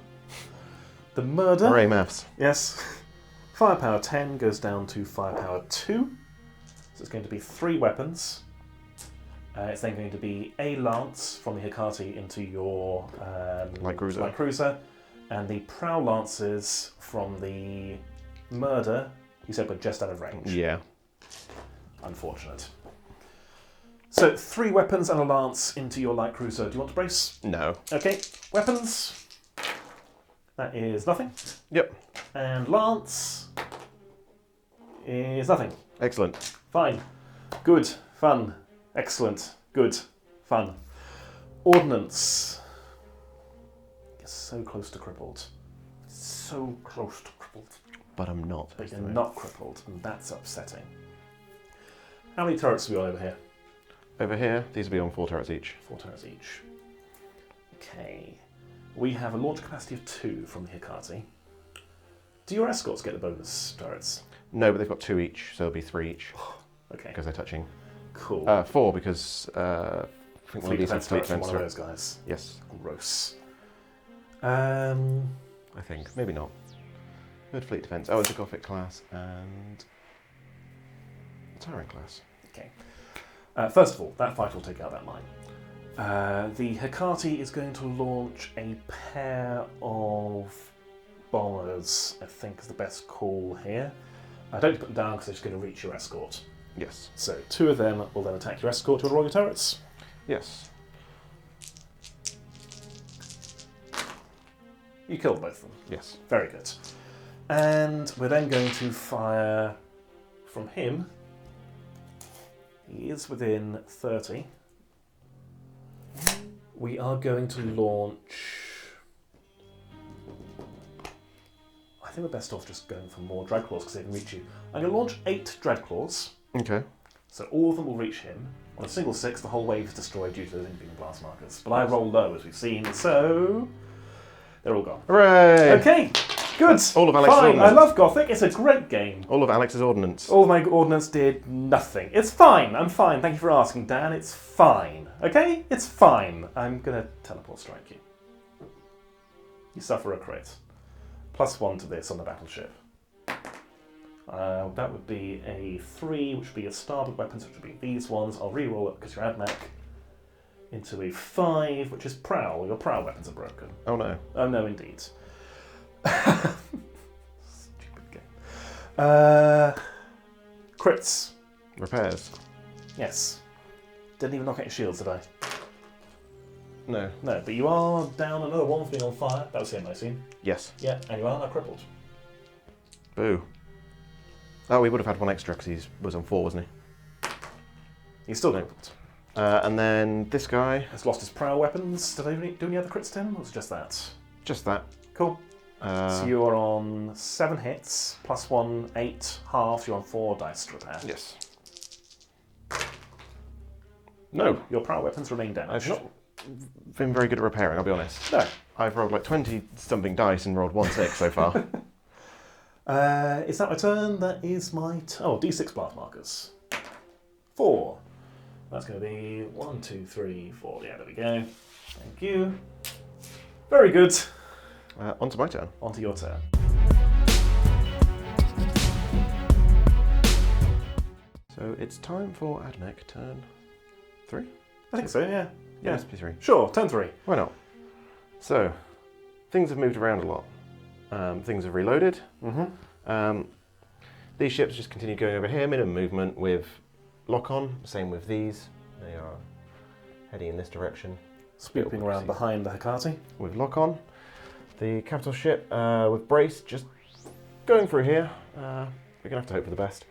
The Murder. Hooray, maths. Yes. Firepower 10 goes down to firepower 2. So it's going to be 3 weapons. It's then going to be a lance from the Hecate into your Light cruiser. And the prow lances from the Murder, you said, were just out of range. Yeah. Unfortunate. So 3 weapons and a lance into your light cruiser. Do you want to brace? No. Okay, weapons. That is nothing. Yep. And lance is nothing. Excellent. Fine. Good. Fun. Excellent. Good. Fun. Ordnance. You're so close to crippled. So close to crippled. But I'm not. But you're not crippled, and that's upsetting. How many turrets have we got over here? Over here, these will be on 4 turrets each. 4 turrets each. Okay. We have a launch capacity of 2 from the Hecate. Do your escorts get the bonus turrets? No, but they've got 2 each, so it'll be 3 each. Okay. Because they're touching. Cool. 4 because I think one of these has fleet turrets from defense. one of those guys. Yes. Gross. I think. Maybe not. Good fleet defense. Oh, it's a Gothic class and a Tyrant class. Okay. First of all, that fight will take out that mine. The Hecate is going to launch a pair of bombers, I think is the best call here. I don't put them down because they're just going to reach your escort. Yes. So 2 of them will then attack your escort to roll your turrets. Yes. You killed both of them. Yes. Very good. And we're then going to fire from him. He is within 30. We are going to launch... I think we're best off just going for more Dreadclaws because they can reach you. I'm going to launch 8 Dreadclaws. Okay. So all of them will reach him. On a single 6, the whole wave is destroyed due to those intervening blast markers. But I roll low, as we've seen, so... they're all gone. Hooray! Okay, good. All of Alex's Fine, ordnance. I love Gothic. It's a great game. All of Alex's ordnance. All of my ordnance did nothing. It's fine. I'm fine. Thank you for asking, Dan. It's fine. Okay? It's fine. I'm going to teleport strike you. You suffer a crit. +1 to this on the battleship. That would be a 3, which would be your starboard weapons, which would be these ones. I'll re-roll it because you're Admech. Into a 5, which is prowl. Your prowl weapons are broken. Oh no. Oh no, indeed. Stupid game. Crits. Repairs. Yes. Didn't even knock out your shields, did I? No. No, but you are down another one for being on fire. That was him, I assume. Yes. Yeah, and you are now crippled. Boo. Oh, we would have had 1 extra because he was on 4, wasn't he? He's still crippled. And then this guy. Has lost his prowl weapons. Did I do any other crits to him? Or was it just that? Just that. Cool. So you are on 7 hits, +1, 8, half. You're on 4 dice to repair. Yes. No. Your prowl weapons remain damaged. I've not been very good at repairing, I'll be honest. No. I've rolled like 20-something dice and rolled 1 6 so far. Is that my turn? That is my D6 blast markers. 4. That's going to be 1, 2, 3, 4. Yeah, there we go. Thank you. Very good. On to my turn. On to your turn. So it's time for Admech turn 3? I think so, yeah. Yeah, it's P3. Sure, turn 3. Why not? So, things have moved around a lot. Things have reloaded. These ships just continue going over here, minimum movement with lock-on. Same with these. They are heading in this direction. Swooping around behind the Hecate. With lock-on. The capital ship with brace just going through here. We're going to have to hope for the best.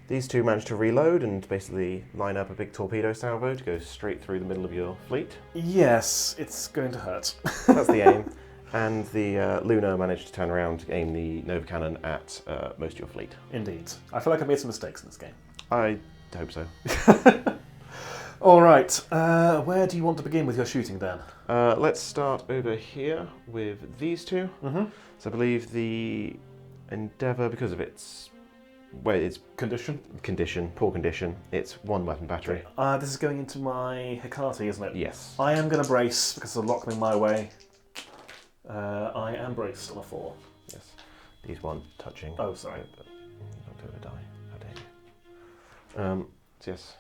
These two managed to reload and basically line up a big torpedo salvo to go straight through the middle of your fleet. Yes, it's going to hurt. That's the aim. And the Luna managed to turn around to aim the Nova Cannon at most of your fleet. Indeed. I feel like I made some mistakes in this game. I hope so. All right. Where do you want to begin with your shooting, Dan? Let's start over here with these two. So I believe the Endeavour, because of its condition, poor condition, it's 1 weapon battery. This is going into my Hecate, isn't it? Yes. I am going to brace because it'll lock me my way. I am braced on a 4. Yes. These weren't touching. Oh, sorry. Not over die. How dare you. So yes.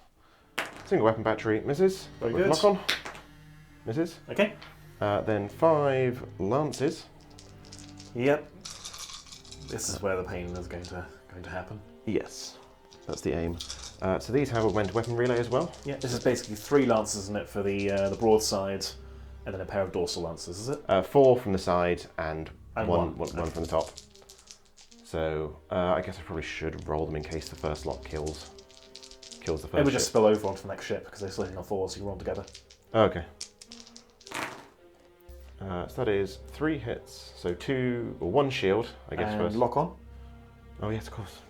Single weapon battery misses. Very with good. Lock on. Misses. Okay. Then 5 lances. Yep. This is where the pain is going to happen. Yes. That's the aim. So these have augmented weapon relay as well. Yeah. This is basically 3 lances, isn't it, for the broadside, and then a pair of dorsal lances, is it? 4 from the side and one from the top. So I guess I probably should roll them in case the first lot kills the first It would ship. just spill over onto the next ship because they're slitting on 4, so you roll together. Okay. So that is 3 hits. So 1 shield, I guess, and first. lock on. Oh yes, of course.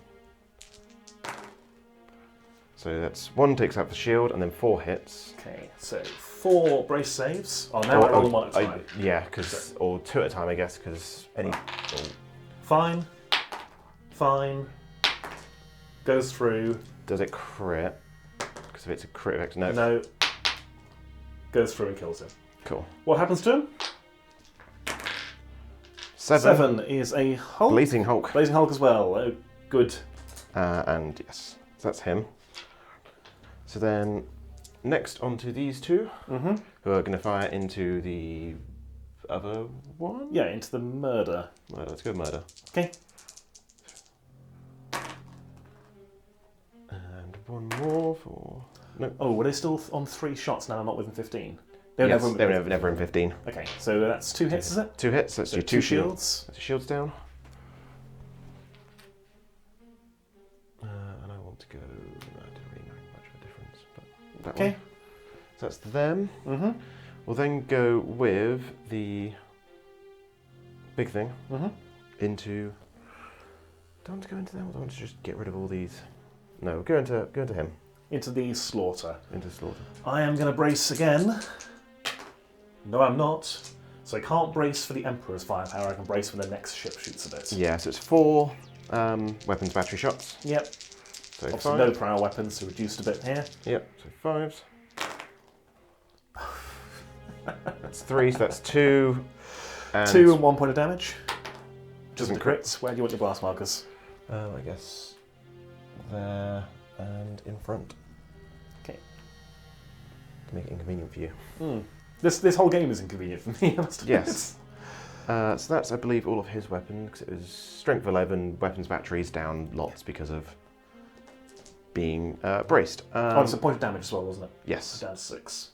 So that's 1 takes out the shield, and then 4 hits. Okay, so 4 brace saves. Oh, now I roll them 1 at a time. Yeah, or 2 at a time, I guess, because any. Fine. Goes through. Does it crit? Because if it's a crit effect, no. No. Goes through and kills him. Cool. What happens to him? 7 is a Hulk. Blazing Hulk. Blazing Hulk as well. Oh, good. And yes, so that's him. So then, next onto these two, who are going to fire into the other one? Yeah, into the murder. Right, let's go murder. Okay. And one more for... No. Oh, were they still on 3 shots now, not within 15? Yes, they were never in 15. Okay, so that's 2 hits, is it? 2 hits, that's So your 2 2 shields. That's your shields down. And I want to go... No, I didn't really make much of a difference, but that one. So that's them. We'll then go with the big thing into... Do I want to go into them, or do I want to just get rid of all these? No, go into him. Into the slaughter. Into slaughter. I am going to brace again. No, I'm not. So I can't brace for the Emperor's firepower, I can brace when the next ship shoots a bit. Yeah, so it's 4 weapons battery shots. Yep. So obviously 5. no prowl weapons, so reduced a bit here. Yep, so 5s. That's 3, so that's 2. And 2 and 1 point of damage. Doesn't crits. Where do you want your blast markers? I guess there and in front. Okay. To make it inconvenient for you. This whole game is inconvenient for me, I must admit. Yes. So that's, I believe, all of his weapons, because it was strength 11, weapons batteries down lots because of being braced. Oh, it's a point of damage as well, wasn't it? Yes. Down to 6.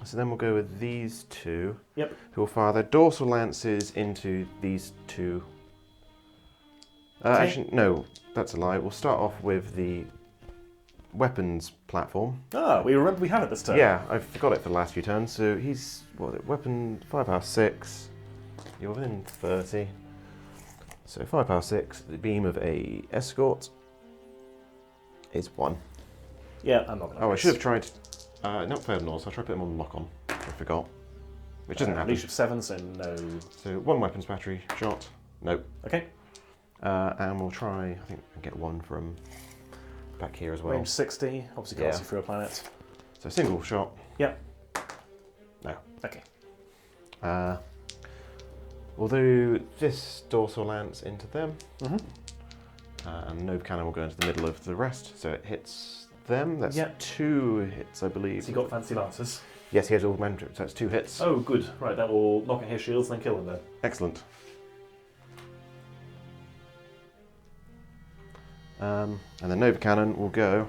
So then we'll go with these 2, Yep. who will fire their dorsal lances into these 2. Okay. Actually, no, that's a lie. We'll start off with the weapons platform. Ah, we remember we have it this turn. Yeah, I forgot it for the last few turns. So he's, weapon 5 power 6. You're within 30. So 5 power 6. The beam of a escort is 1. Yeah, I'm not going to. Oh, I should have tried. Not failed Norse. I'll try to put him on lock on. I forgot. Which doesn't happen. Leadership 7, so no. So 1 weapons battery shot. Nope. Okay. And we'll try, I think, and get 1 from back here as well. Range 60, obviously can't see through a planet. So single shot. Yep. No. Okay. We'll do this dorsal lance into them. And no cannon will go into the middle of the rest, so it hits them. That's 2 hits, I believe. So you got fancy lances? Yes, he has augmented, so that's 2 hits. Oh, good. Right, that will knock at his shields and then kill him then. Excellent. And the Nova Cannon will go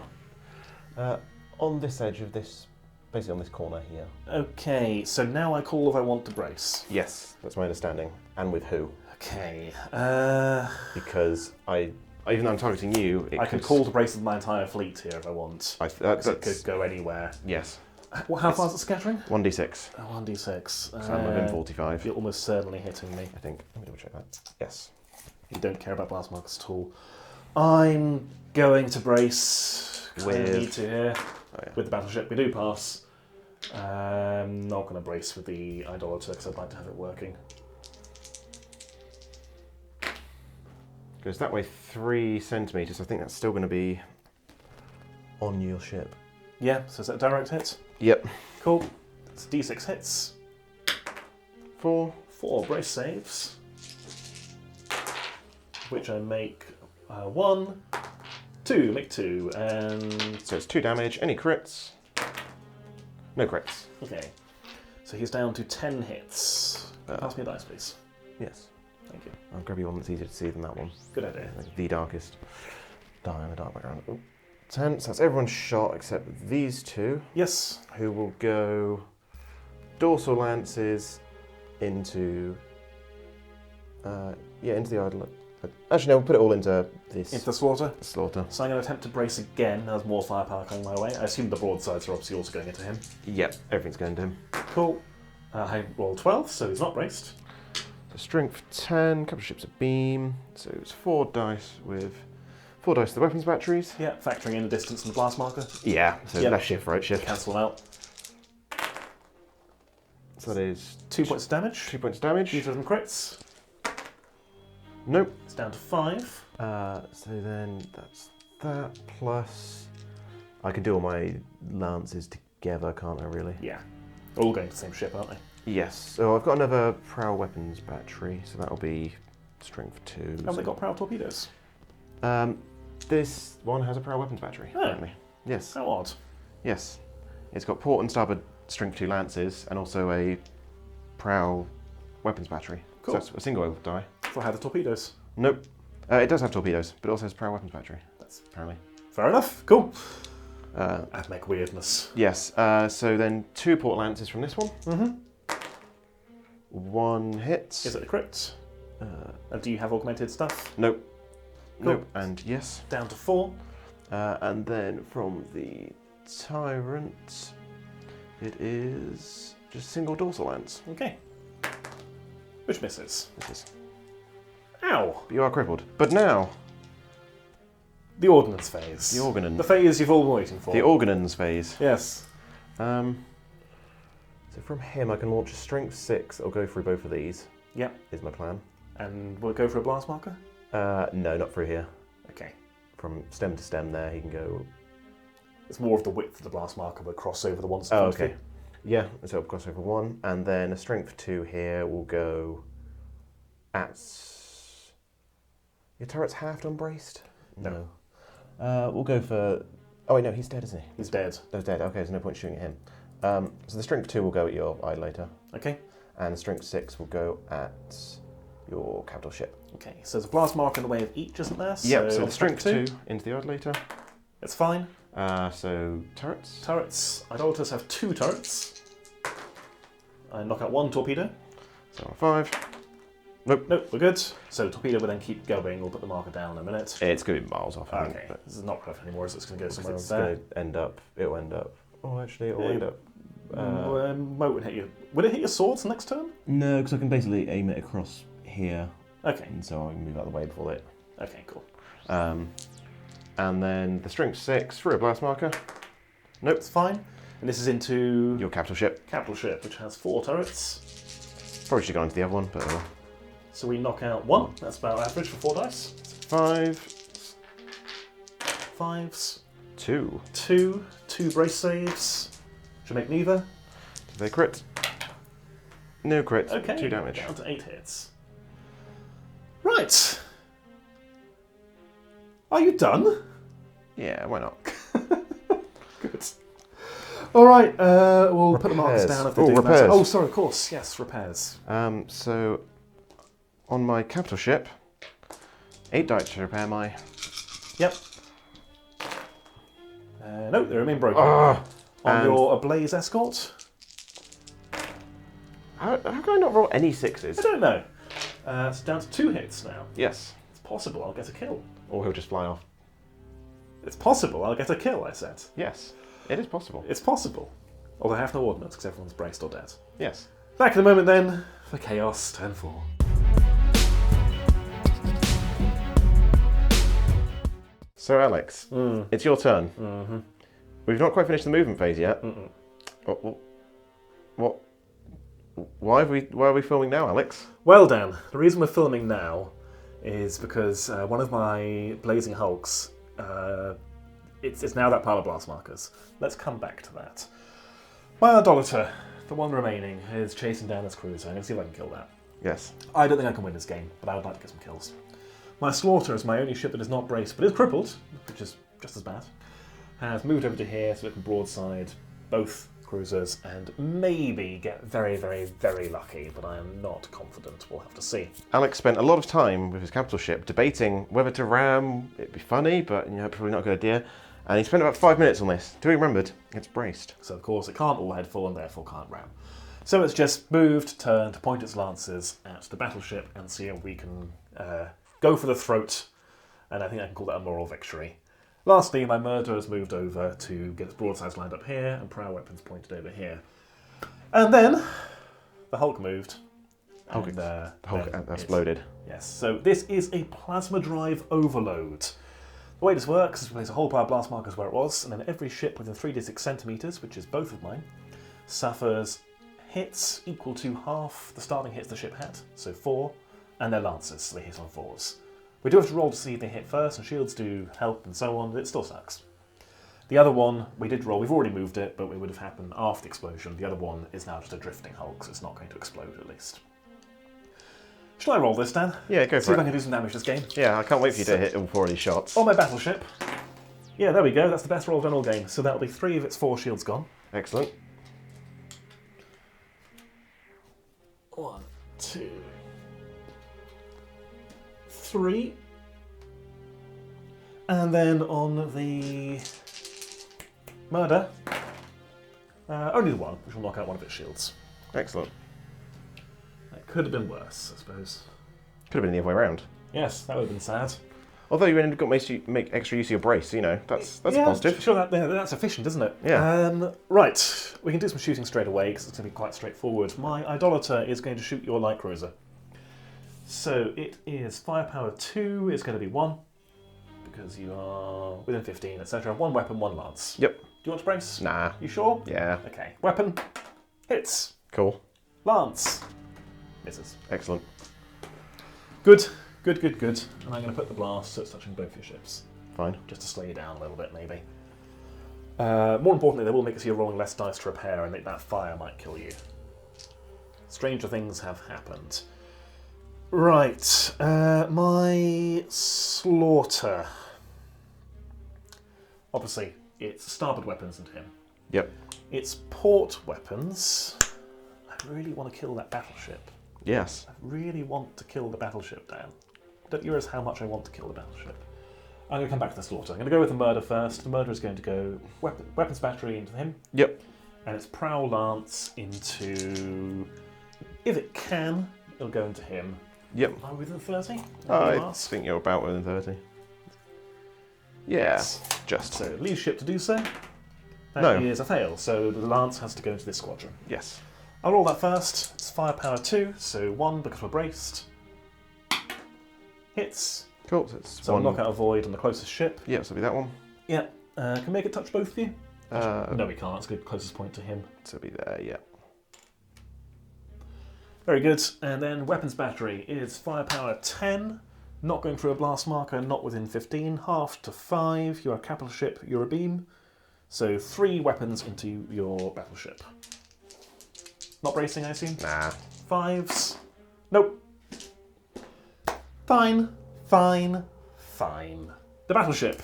on this edge of this, basically on this corner here. Okay, so now I call if I want to brace. Yes, that's my understanding. And with who? Okay. Because even though I'm targeting you, I can call to brace with my entire fleet here if I want. It could go anywhere. Yes. Well, how far is it scattering? 1d6. Oh, 1d6. So I'm within 45. You're almost certainly hitting me. I think. Let me double check that. Yes. You don't care about blast markers at all. I'm going to brace. With... I need to here. Oh, yeah. With the battleship, we do pass. Not going to brace with the Idolator because I'd like to have it working. Goes that way 3 centimetres. I think that's still going to be on your ship. Yeah, so is that a direct hit? Yep. Cool. It's D6 hits. 4. 4 brace saves. Which I make 1, 2, make 2, and... So it's 2 damage. Any crits? No crits. Okay. So he's down to 10 hits. Pass me a dice, please. Yes. Thank you. I'll grab you one that's easier to see than that one. Good idea. Like the darkest. Die in the dark background. Ooh. 10. So that's everyone's shot except these 2. Yes. Who will go dorsal lances into... into the Idolator. Actually, no, we'll put it all into this. Into the slaughter? Slaughter. So I'm going to attempt to brace again. There's more firepower coming my way. I assume the broadsides are obviously also going into him. Yep, everything's going to him. Cool. I rolled 12, so he's not braced. So strength 10, couple of ships of beam. So it's 4 dice with 4 dice to the weapons batteries. Yeah, factoring in the distance and the blast marker. Yeah, so left shift, right shift. Cancel them out. So that is 2 points of damage. 2 points of damage. Either of them crits. Nope. It's down to 5. So then that's that plus... I can do all my lances together, can't I, really? Yeah. They're all going to the same ship, aren't they? Yes, so I've got another prow weapons battery, so that'll be strength 2. Have they got prow torpedoes? This one has a prow weapons battery, apparently. Yes. How odd. Yes. It's got port and starboard strength 2 lances, and also a prow weapons battery. Cool. So it's a single die. So how the torpedoes? Nope. It does have torpedoes, but it also has prow weapons battery. That's apparently. Fair enough. Cool. Admech weirdness. Yes. So then 2 port lances from this one. Mm-hmm. 1 hit. Is it a crit? And do you have augmented stuff? Nope. Cool. Nope. And yes. Down to 4. And then from the Tyrant, it is just single dorsal lance. Okay. Which misses. Misses. Ow! But you are crippled. But now, The ordnance phase. the Organon. The phase you've all been waiting for. The Organons phase. Yes. So from him, I can launch a strength 6. I'll go through both of these. Yep. Is my plan. And we'll go for a blast marker? No, not through here. Okay. From stem to stem there, he can go... It's more of the width of the blast marker, but cross over the ones. Oh, okay. Yeah, so I'll cross over 1. And then a strength 2 here will go at... Your turret's half unbraced? No. We'll go for... Oh wait, no, he's dead, isn't he? He's dead. No, he's dead. Okay, there's no point shooting at him. So the strength 2 will go at your Idolator. Okay. And the strength 6 will go at your capital ship. Okay, so there's a blast marker in the way of each, isn't there? Yep, so the strength 2 into the Idolator. It's fine. So turrets. Turrets. Idolaters have 2 turrets. I knock out 1 torpedo. So on 5. Nope. Nope, we're good. So the torpedo will then keep going. We'll put the marker down in a minute. It's going to be miles off, I think. Okay, But this is not perfect anymore, so it's going to go somewhere it's over there. going to end up... It'll end up... Oh, actually, it'll end up... Moat would hit you. Would it hit your swords next turn? No, because I can basically aim it across here. Okay. And so I can move out of the way before it. Okay, cool. And then the strength 6 through a blast marker. Nope. It's fine. And this is into Your capital ship. capital ship, which has 4 turrets. Probably should have gone into the other one, but So we knock out 1. That's about average for 4 dice. 5. 5s. 2. 2. 2 brace saves. Should make neither. Did they crit? No crit. Okay. 2 damage. Down to 8 hits. Right. Are you done? Yeah, why not? Good. All right. We'll put the markers down if they do repairs. matter. Oh, sorry. Of course. Yes, repairs. So on my capital ship, 8 dice to repair my... Yep. No, they remain broken. On your Ablaze Escort? How can I not roll any 6s? I don't know. It's down to 2 hits now. Yes. It's possible I'll get a kill. Or he'll just fly off. It's possible I'll get a kill, I said. Yes. It is possible. It's possible. Although I have no ordnance because everyone's braced or dead. Yes. Back in the moment then for Chaos turn 4. So Alex, it's your turn. Mm-hmm. We've not quite finished the movement phase yet. What? Why are we filming now, Alex? Well, Dan, the reason we're filming now is because one of my Blazing Hulks, it's now that pile of blast markers. Let's come back to that. My Idolator, the one remaining, is chasing down this cruiser. I'm going to see if I can kill that. Yes. I don't think I can win this game, but I would like to get some kills. My Slaughter is my only ship that is not braced, but is crippled, which is just as bad. Has moved over to here so it can broadside both cruisers and maybe get very, very, very lucky, but I am not confident. We'll have to see. Alex spent a lot of time with his capital ship debating whether to ram. It'd be funny, but probably not a good idea. And he spent about 5 minutes on this till he remembered it's braced. So of course it can't all head full and therefore can't ram. So it's just moved, turned, point its lances at the battleship and see if we can go for the throat, and I think I can call that a moral victory. Lastly, my murder has moved over to get its broadsides lined up here and prow weapons pointed over here. And then the Hulk moved. And, the Hulk exploded. Yes, so this is a plasma drive overload. The way this works is we place a whole pile of blast markers where it was, and then every ship within 3d6 centimetres, which is both of mine, suffers hits equal to half the starting hits the ship had, so 4, and their lancers, so they hit on 4s. We do have to roll to see if they hit first, and shields do help and so on, but it still sucks. The other one, we did roll, we've already moved it, but it would have happened after the explosion. The other one is now just a drifting hulk, so it's not going to explode at least. Shall I roll this, Dan? Yeah, go See for if I it. can do some damage this game. Yeah, I can't wait for you to hit all 4 of these shots. On my battleship. Yeah, there we go. That's the best roll I've done all game. So that'll be 3 of its 4 shields gone. Excellent. 1, 2, 3. And then on the murder, only the one, which will knock out one of its shields. Excellent. That could have been worse, I suppose. Could have been the other way around. Yes, that would have been sad. Although you ended up make extra use of your brace, you know, that's yeah, positive. Sure, that's efficient, isn't it? Yeah. Right, we can do some shooting straight away because it's going to be quite straightforward. My Idolator is going to shoot your light cruiser. So it is firepower 2, it's going to be 1, because you are within 15, etc. 1 weapon, 1 lance. Yep. Do you want to brace? Nah. You sure? Yeah. Okay. Weapon, hits. Cool. Lance, misses. Excellent. Good. And I'm going to put the blast so it's touching both your ships. Fine. Just to slow you down a little bit, maybe. More importantly, they will make it so you're rolling less dice to repair, and that fire might kill you. Stranger things have happened. Right, my slaughter. Obviously, it's starboard weapons into him. Yep. It's port weapons. I really want to kill that battleship. Yes. I really want to kill the battleship, Dan. Don't you realise how much I want to kill the battleship? I'm going to come back to the slaughter. I'm going to go with the murder first. The murder is going to go weapons battery into him. Yep. And its prow lance into... If it can, it'll go into him. Yep. Am I within 30? I think you're about within 30. Yeah, Yes. just. So, leadership to do so. That No. is a fail, so the lance has to go into this squadron. Yes. I'll roll that first. It's firepower 2, so 1 because we're braced. Hits. Cool, so it's So one. I'll knock out a void on the closest ship. Yeah, so it'll be that one. Yeah. Can we make it touch both of you? No. No, we can't. It's the closest point to him. So it'll be there, yeah. Very good. And then weapons battery is firepower 10. Not going through a blast marker, not within 15. Half to 5. You're a capital ship, you're a beam. So 3 weapons into your battleship. Not bracing, I assume? Nah. 5s. Nope. Fine. The battleship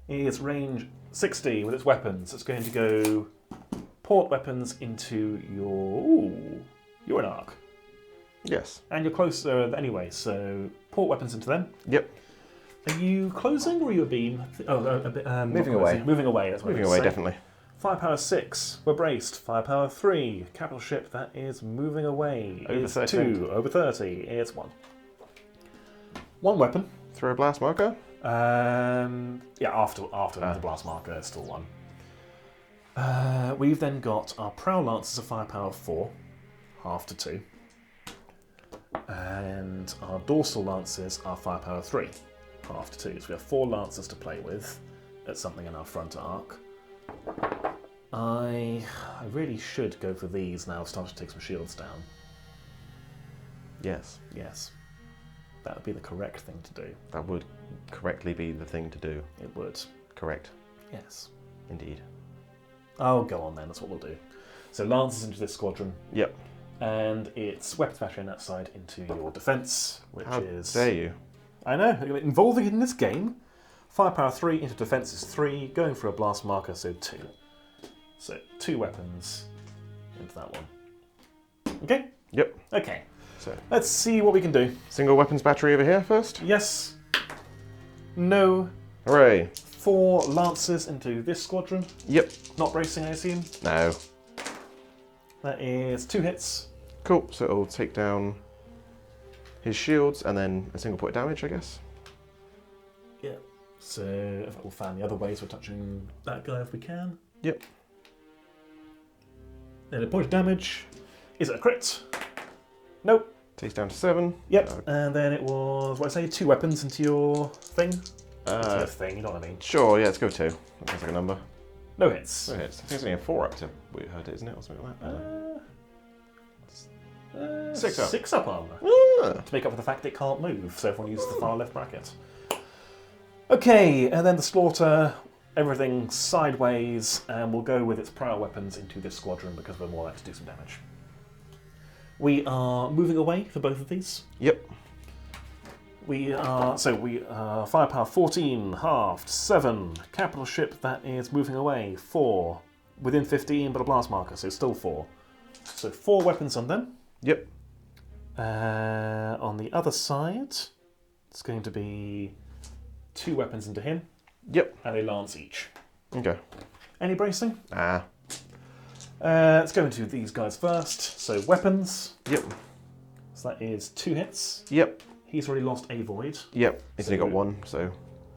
is range 60 with its weapons. It's going to go port weapons into your... Ooh, you're an arc. Yes. And you're closer anyway, so port weapons into them. Yep. Are you closing or are you a beam? Oh, a bit, Moving not away. closing. Moving away, that's what Moving I was away, saying. definitely. Firepower 6, we're braced. Firepower 3, capital ship, that is moving away. Over It's 30. 2, over 30, it's 1. 1 weapon. Throw a blast marker? Yeah, after the blast marker, it's still 1. We've then got our prow lances of firepower 4, half to 2. And our dorsal lances are firepower 3, half to 2. So we have 4 lances to play with. That's something in our front arc. I really should go for these now, start to take some shields down. Yes. Yes. That would be the correct thing to do. That would correctly be the thing to do. It would. Correct. Yes. Indeed. Oh, go on then, that's what we'll do. So lances into this squadron, Yep. and it's weapons battery on that side into your defence, which How is... dare you? I know, involving it in this game. Firepower 3 into defence is 3, going for a blast marker, so 2. So 2 weapons into that one. Okay? Yep. Okay. So, Let's see what we can do. single weapons battery over here first. Yes. No. Hooray. 4 lances into this squadron. Yep. Not bracing, I assume. No. That is 2 hits. Cool, so it'll take down his shields and then a single point of damage, I guess. Yeah. So if we'll fan the other way, so we're touching that guy if we can. Yep. Then a point of damage. Is it a crit? Nope. Takes down to 7. Yep. And then it was, what did I say, 2 weapons into your thing? Into your thing, you know what I mean. Sure, yeah, let's go 2. That sounds like a number. No hits. No hits. I think it's only a 4 up to we heard it, isn't it? Or something like that. 6 up. 6 up armor. Ah. To make up for the fact it can't move, so everyone uses the far left bracket. Okay, and then the slaughter, everything sideways, and we'll go with its prior weapons into this squadron because we're more likely to do some damage. We are moving away for both of these. Yep. We are firepower 14, halved, 7, capital ship that is moving away, 4, within 15 but a blast marker, so still 4. So 4 weapons on them. Yep. On the other side, it's going to be 2 weapons into him. Yep. And a lance each. Okay. Any bracing? Ah. Let's go into these guys first. So weapons. Yep. So that is 2 hits. Yep. He's already lost a void. Yep. He's only got 1, so...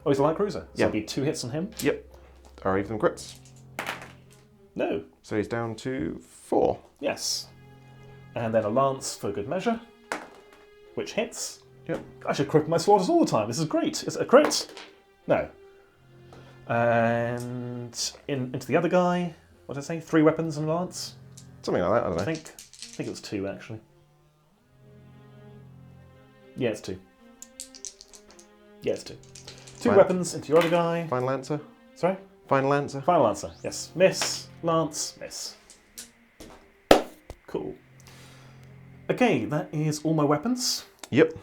Oh, he's a light cruiser. So yeah. it'll be 2 hits on him. Yep. Are either of them crits? No. So he's down to 4. Yes. And then a lance for good measure, which hits. Yep. I should crit my slaughters all the time. This is great. Is it a crit? No. And into the other guy. What did I say? 3 weapons and a lance? Something like that, I don't know. I think it was 2, actually. Yeah, it's 2. Yeah, it's 2. 2 Fine. weapons into your other guy. Fine Lancer? Sorry? Fine Lancer? Final answer. Yes. Miss. Lance. Miss. Cool. Okay, that is all my weapons. Yep.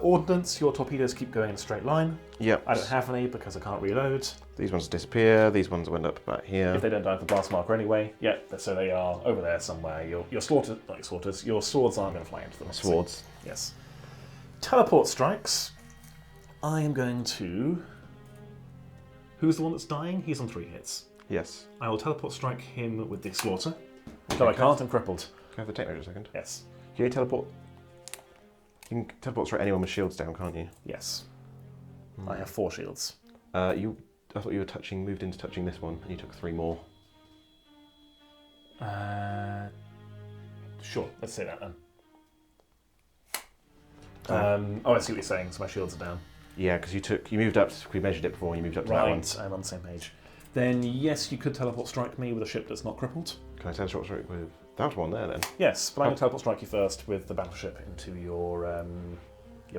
Ordnance, your torpedoes keep going in a straight line. Yep. I don't have any because I can't reload. These ones disappear, these ones end up about here. If they don't die with the blast marker anyway, yeah, so they are over there somewhere. Your slaughters, not your slaughters, your swords aren't going to fly into them. Swords. So, yes. Teleport strikes. I am going to... Who's the one that's dying? He's on 3 hits. Yes. I will teleport strike him with the slaughter. No, I can't, I'm crippled. Can I have the tech measure a second? Yes. Can you teleport? You can teleport straight anyone with shields down, can't you? Yes. I have 4 shields. I thought you were moved into touching this one, and you took 3 more. Sure, let's say that then. Oh, I see what you're saying, so my shields are down. Yeah, because you moved up, we measured it before, and you moved up to that one. Right, I'm on the same page. Then yes, you could teleport strike me with a ship that's not crippled. Can I teleport strike with that one there then? Yes, but I'm going to teleport strike you first with the battleship into your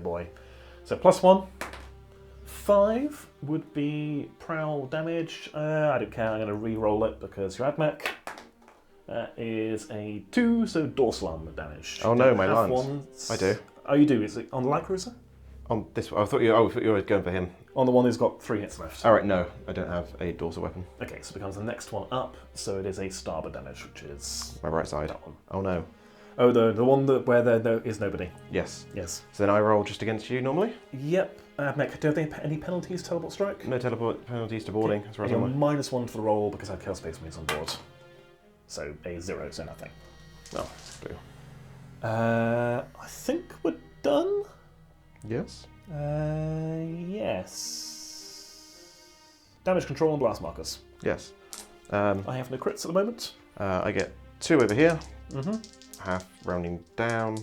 boy. So +1. 5 would be prowl damage. I don't care, I'm going to re-roll it because you're Admech. That is a 2, so dorsal armor damage. Oh no, my lance. I do. Oh, you do? Is it on the light cruiser? On this one, I thought you were going for him. On the one who's got 3 hits left. Alright, no, I don't have a dorsal weapon. Okay, so it becomes the next one up, so it is a starboard damage, which is... My right side. That one. Oh no. Oh, the one where there is nobody. Yes. Yes. So then I roll just against you normally? Yep. Mech, do they have any penalties to teleport strike? No teleport penalties to boarding, as far as You're I'm aware. -1 for the roll because I have Chaos Space Marines on board. So a 0, so nothing. Oh, blue. I think we're done? Yes. Yes. Damage control and blast markers. Yes. I have no crits at the moment. I get 2 over here. Mm-hmm. Half rounding down,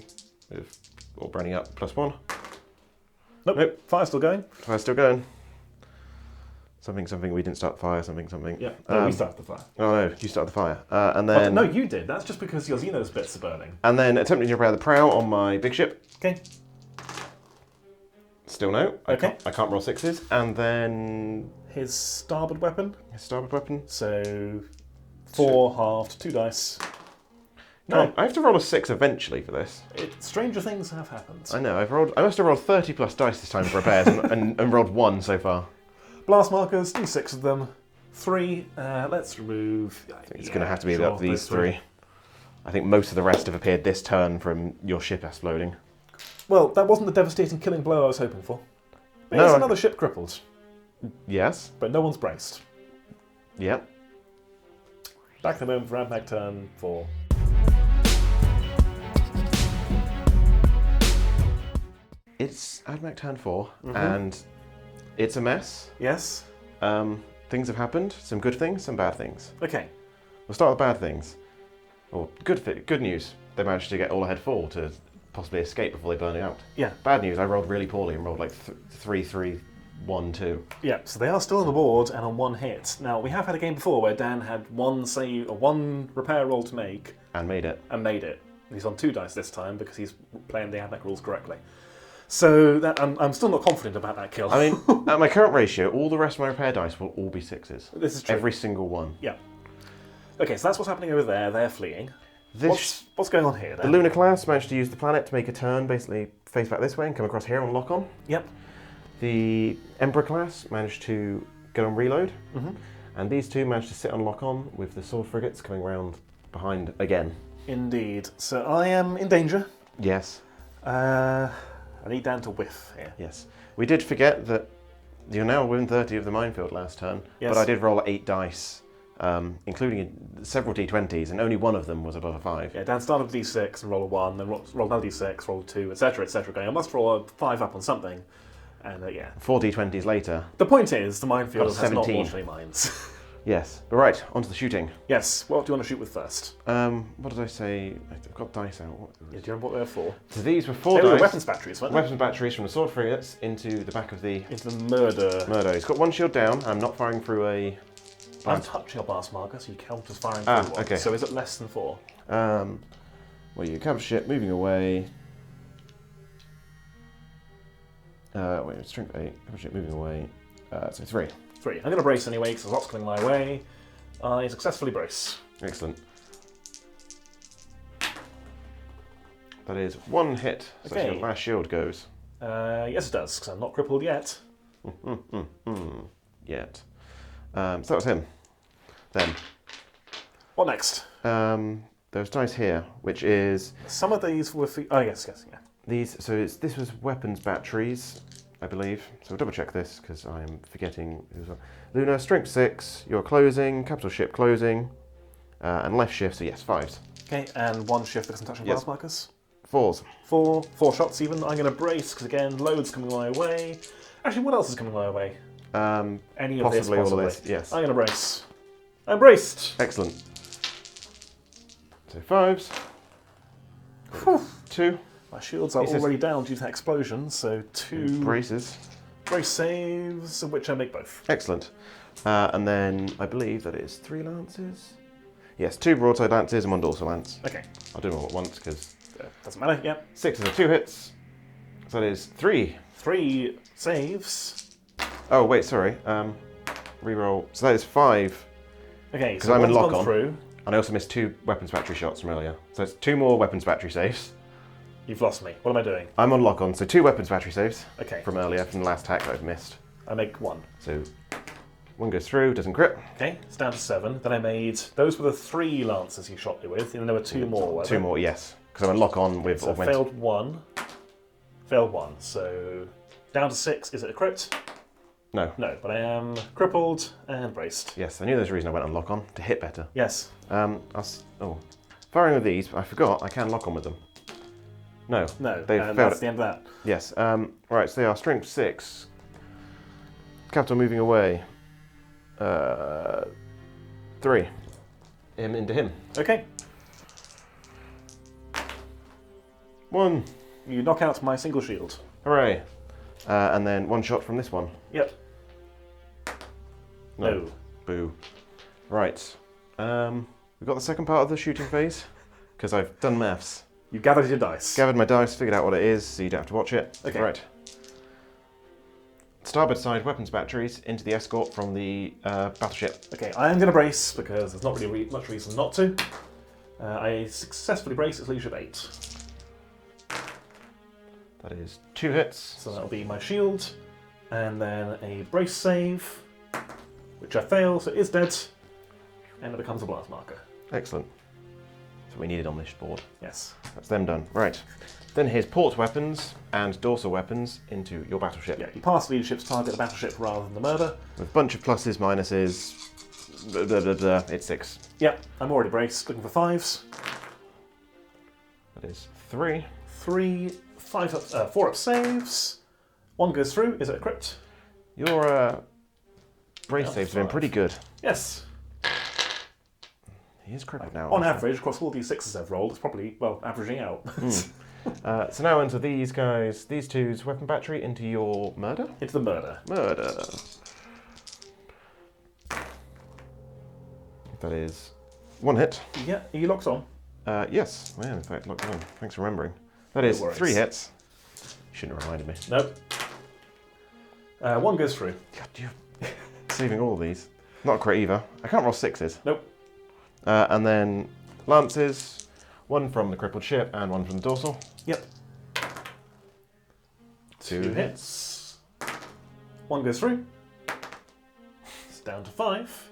or rounding up +1. Nope. Fire's still going. Fire's still going. Something, we didn't start the fire, something. Yeah, no, we started the fire. Oh no, you started the fire. And then... No, you did. That's just because your Xenos bits are burning. And then attempting to repair the prow on my big ship. Okay. Still no. Okay. I can't roll 6s. And then... His starboard weapon. His starboard weapon. So 4 halved, 2 dice. No, I have to roll a 6 eventually for this. Stranger things have happened. I know, I must have rolled 30 plus dice this time for repairs and rolled 1 so far. Blast markers, do 6 of them. 3, let's remove... I think it's going to have to be up these 3. I think most of the rest have appeared this turn from your ship exploding. Well, that wasn't the devastating killing blow I was hoping for. But No, it's another ship crippled. Yes. But no one's braced. Yep. Back the moment for Admech turn 4. It's Admech turn 4, and it's a mess. Yes? Things have happened, some good things, some bad things. Okay. We'll start with bad things. Or good news, they managed to get all ahead 4 to possibly escape before they burn out. Yeah. Bad news, I rolled really poorly and rolled like 3, 3, 1, 2. Yeah, so they are still on the board and on 1 hit. Now, we have had a game before where Dan had one repair roll to make. And made it. And made it. He's on 2 dice this time because he's playing the Admech rules correctly. So that, I'm still not confident about that kill. I mean, at my current ratio, all the rest of my repair dice will all be 6s. This is true. Every single one. Yeah. Okay, so that's what's happening over there. They're fleeing. What's going on here then? The Lunar class managed to use the planet to make a turn, basically face back this way and come across here on lock-on. Yep. The Emperor class managed to get on reload. Mm-hmm. And these two managed to sit on lock-on with the sword frigates coming round behind again. Indeed. So I am in danger. Yes. I need Dan to whiff here. Yes. We did forget that you're now within 30 of the minefield last turn, Yes. but I did roll 8 dice, including several d20s, and only one of them was above a 5. Yeah, Dan started with d6 and roll a 1, then roll another d6, roll a 2, etc., going, I must roll a 5 up on something. And yeah. 4 d20s later. The point is, the minefield Got has not 17. launched any mines. Yes. But right, onto the shooting. Yes, what do you want to shoot with first? What did I say? I've got dice out. Yeah, do you remember what they were for? So these were 4 They dice. were weapons batteries, weren't they? Weapons batteries from the sword frigates into the back of the Into the murder. Murdo. It's got 1 shield down. I'm not firing through a... I'm touching a blast marker, so you count as firing Ah, through one. okay. So is it less than 4? Well, you capital ship moving away. Wait, strength 8. Capital ship moving away. So 3. 3. I'm going to brace anyway, because there's lots coming my way. I successfully brace. Excellent. That is 1 hit. So Okay. your last shield goes. Yes, it does, because I'm not crippled yet. Yet. So that was him. Then. What next? Those dice here, which is Some of these were... Oh, yes, yeah. these. So this was weapons batteries, I believe. So we'll double check this because I am forgetting. Lunar strength 6. Your closing, capital ship closing, and left shift. So yes, 5s. Okay, and 1 shift because I'm touching blast markers. 4s. 4 shots even. I'm going to brace, because again, loads coming my way. Actually, what else is coming my way? Any of this, Possibly possibly. all of this. Yes. I'm going to brace. I'm braced! Excellent. So 5s. Whew. 2. My shields are already down due to that explosion, so 2 braces. brace saves, of which I make both. Excellent. And then I believe that is 3 lances. Yes, 2 broadside lances and 1 dorsal lance. Okay. I'll do them all at once because Doesn't matter, yep. 6 are 2 hits. So that is 3. 3 saves. Oh wait, sorry. Reroll. So that is 5. Okay, Because so I'm in one's lock gone on. through. And I also missed 2 weapons battery shots from earlier. So it's 2 more weapons battery saves. You've lost me. What am I doing? I'm on lock on, so 2 weapons battery saves Okay. from earlier, from the last hack that I've missed. I make 1. So 1 goes through, doesn't crit. Okay, it's down to 7. Then I made... Those were the 3 lances you shot me with, and then there were 2 more, were 2 there? more, yes. Because I'm on lock on with So augmented. failed 1. Failed 1. So down to 6. Is it a crit? No. No, but I am crippled and braced. Yes, I knew there's a reason I went on lock on, to hit better. Yes. Firing with these, I forgot I can lock on with them. No. No, They've and failed that's the end of that. Yes. Right, so they are strength 6. Capital moving away. 3. Him into him. Okay. 1. You knock out my single shield. Hooray. And then 1 shot from this one. Yep. No. Boo. Right. We've got the second part of the shooting phase, because I've done maths. You gathered your dice. Gathered my dice, figured out what it is, so you don't have to watch it. Okay. Right. Starboard side weapons batteries into the escort from the battleship. Okay, I am going to brace, because there's not really much reason not to. I successfully brace its leadership 8. That is 2 hits. So that'll be my shield, and then a brace save, which I fail, so it is dead, and it becomes a blast marker. Excellent. So we needed on this board. Yes. That's them done. Right. Then here's port weapons and dorsal weapons into your battleship. Yeah, you pass leadership's target the battleship rather than the murder. With a bunch of pluses, minuses, blah, blah, blah, blah. It's 6. Yep, I'm already braced, looking for 5s. That is 3. 3, 4 up saves. 1 goes through. Is it a crit? Your brace Yeah, saves have been 5. pretty good. Yes. He is crippled now. On average, across all these 6s I've rolled, it's probably, well, averaging out. So now into these guys, these two's weapon battery into your murder. It's the murder. Murder. That is 1 hit. Yeah, are you locked on? Yes, I am in fact locked on. Thanks for remembering. That is No worries. 3 hits. Shouldn't have reminded me. Nope. One goes through. God, you're saving all of these. Not a crit either. I can't roll 6s. Nope. And then lances, one from the crippled ship and one from the dorsal. Yep. Two hits. One goes through. It's down to 5.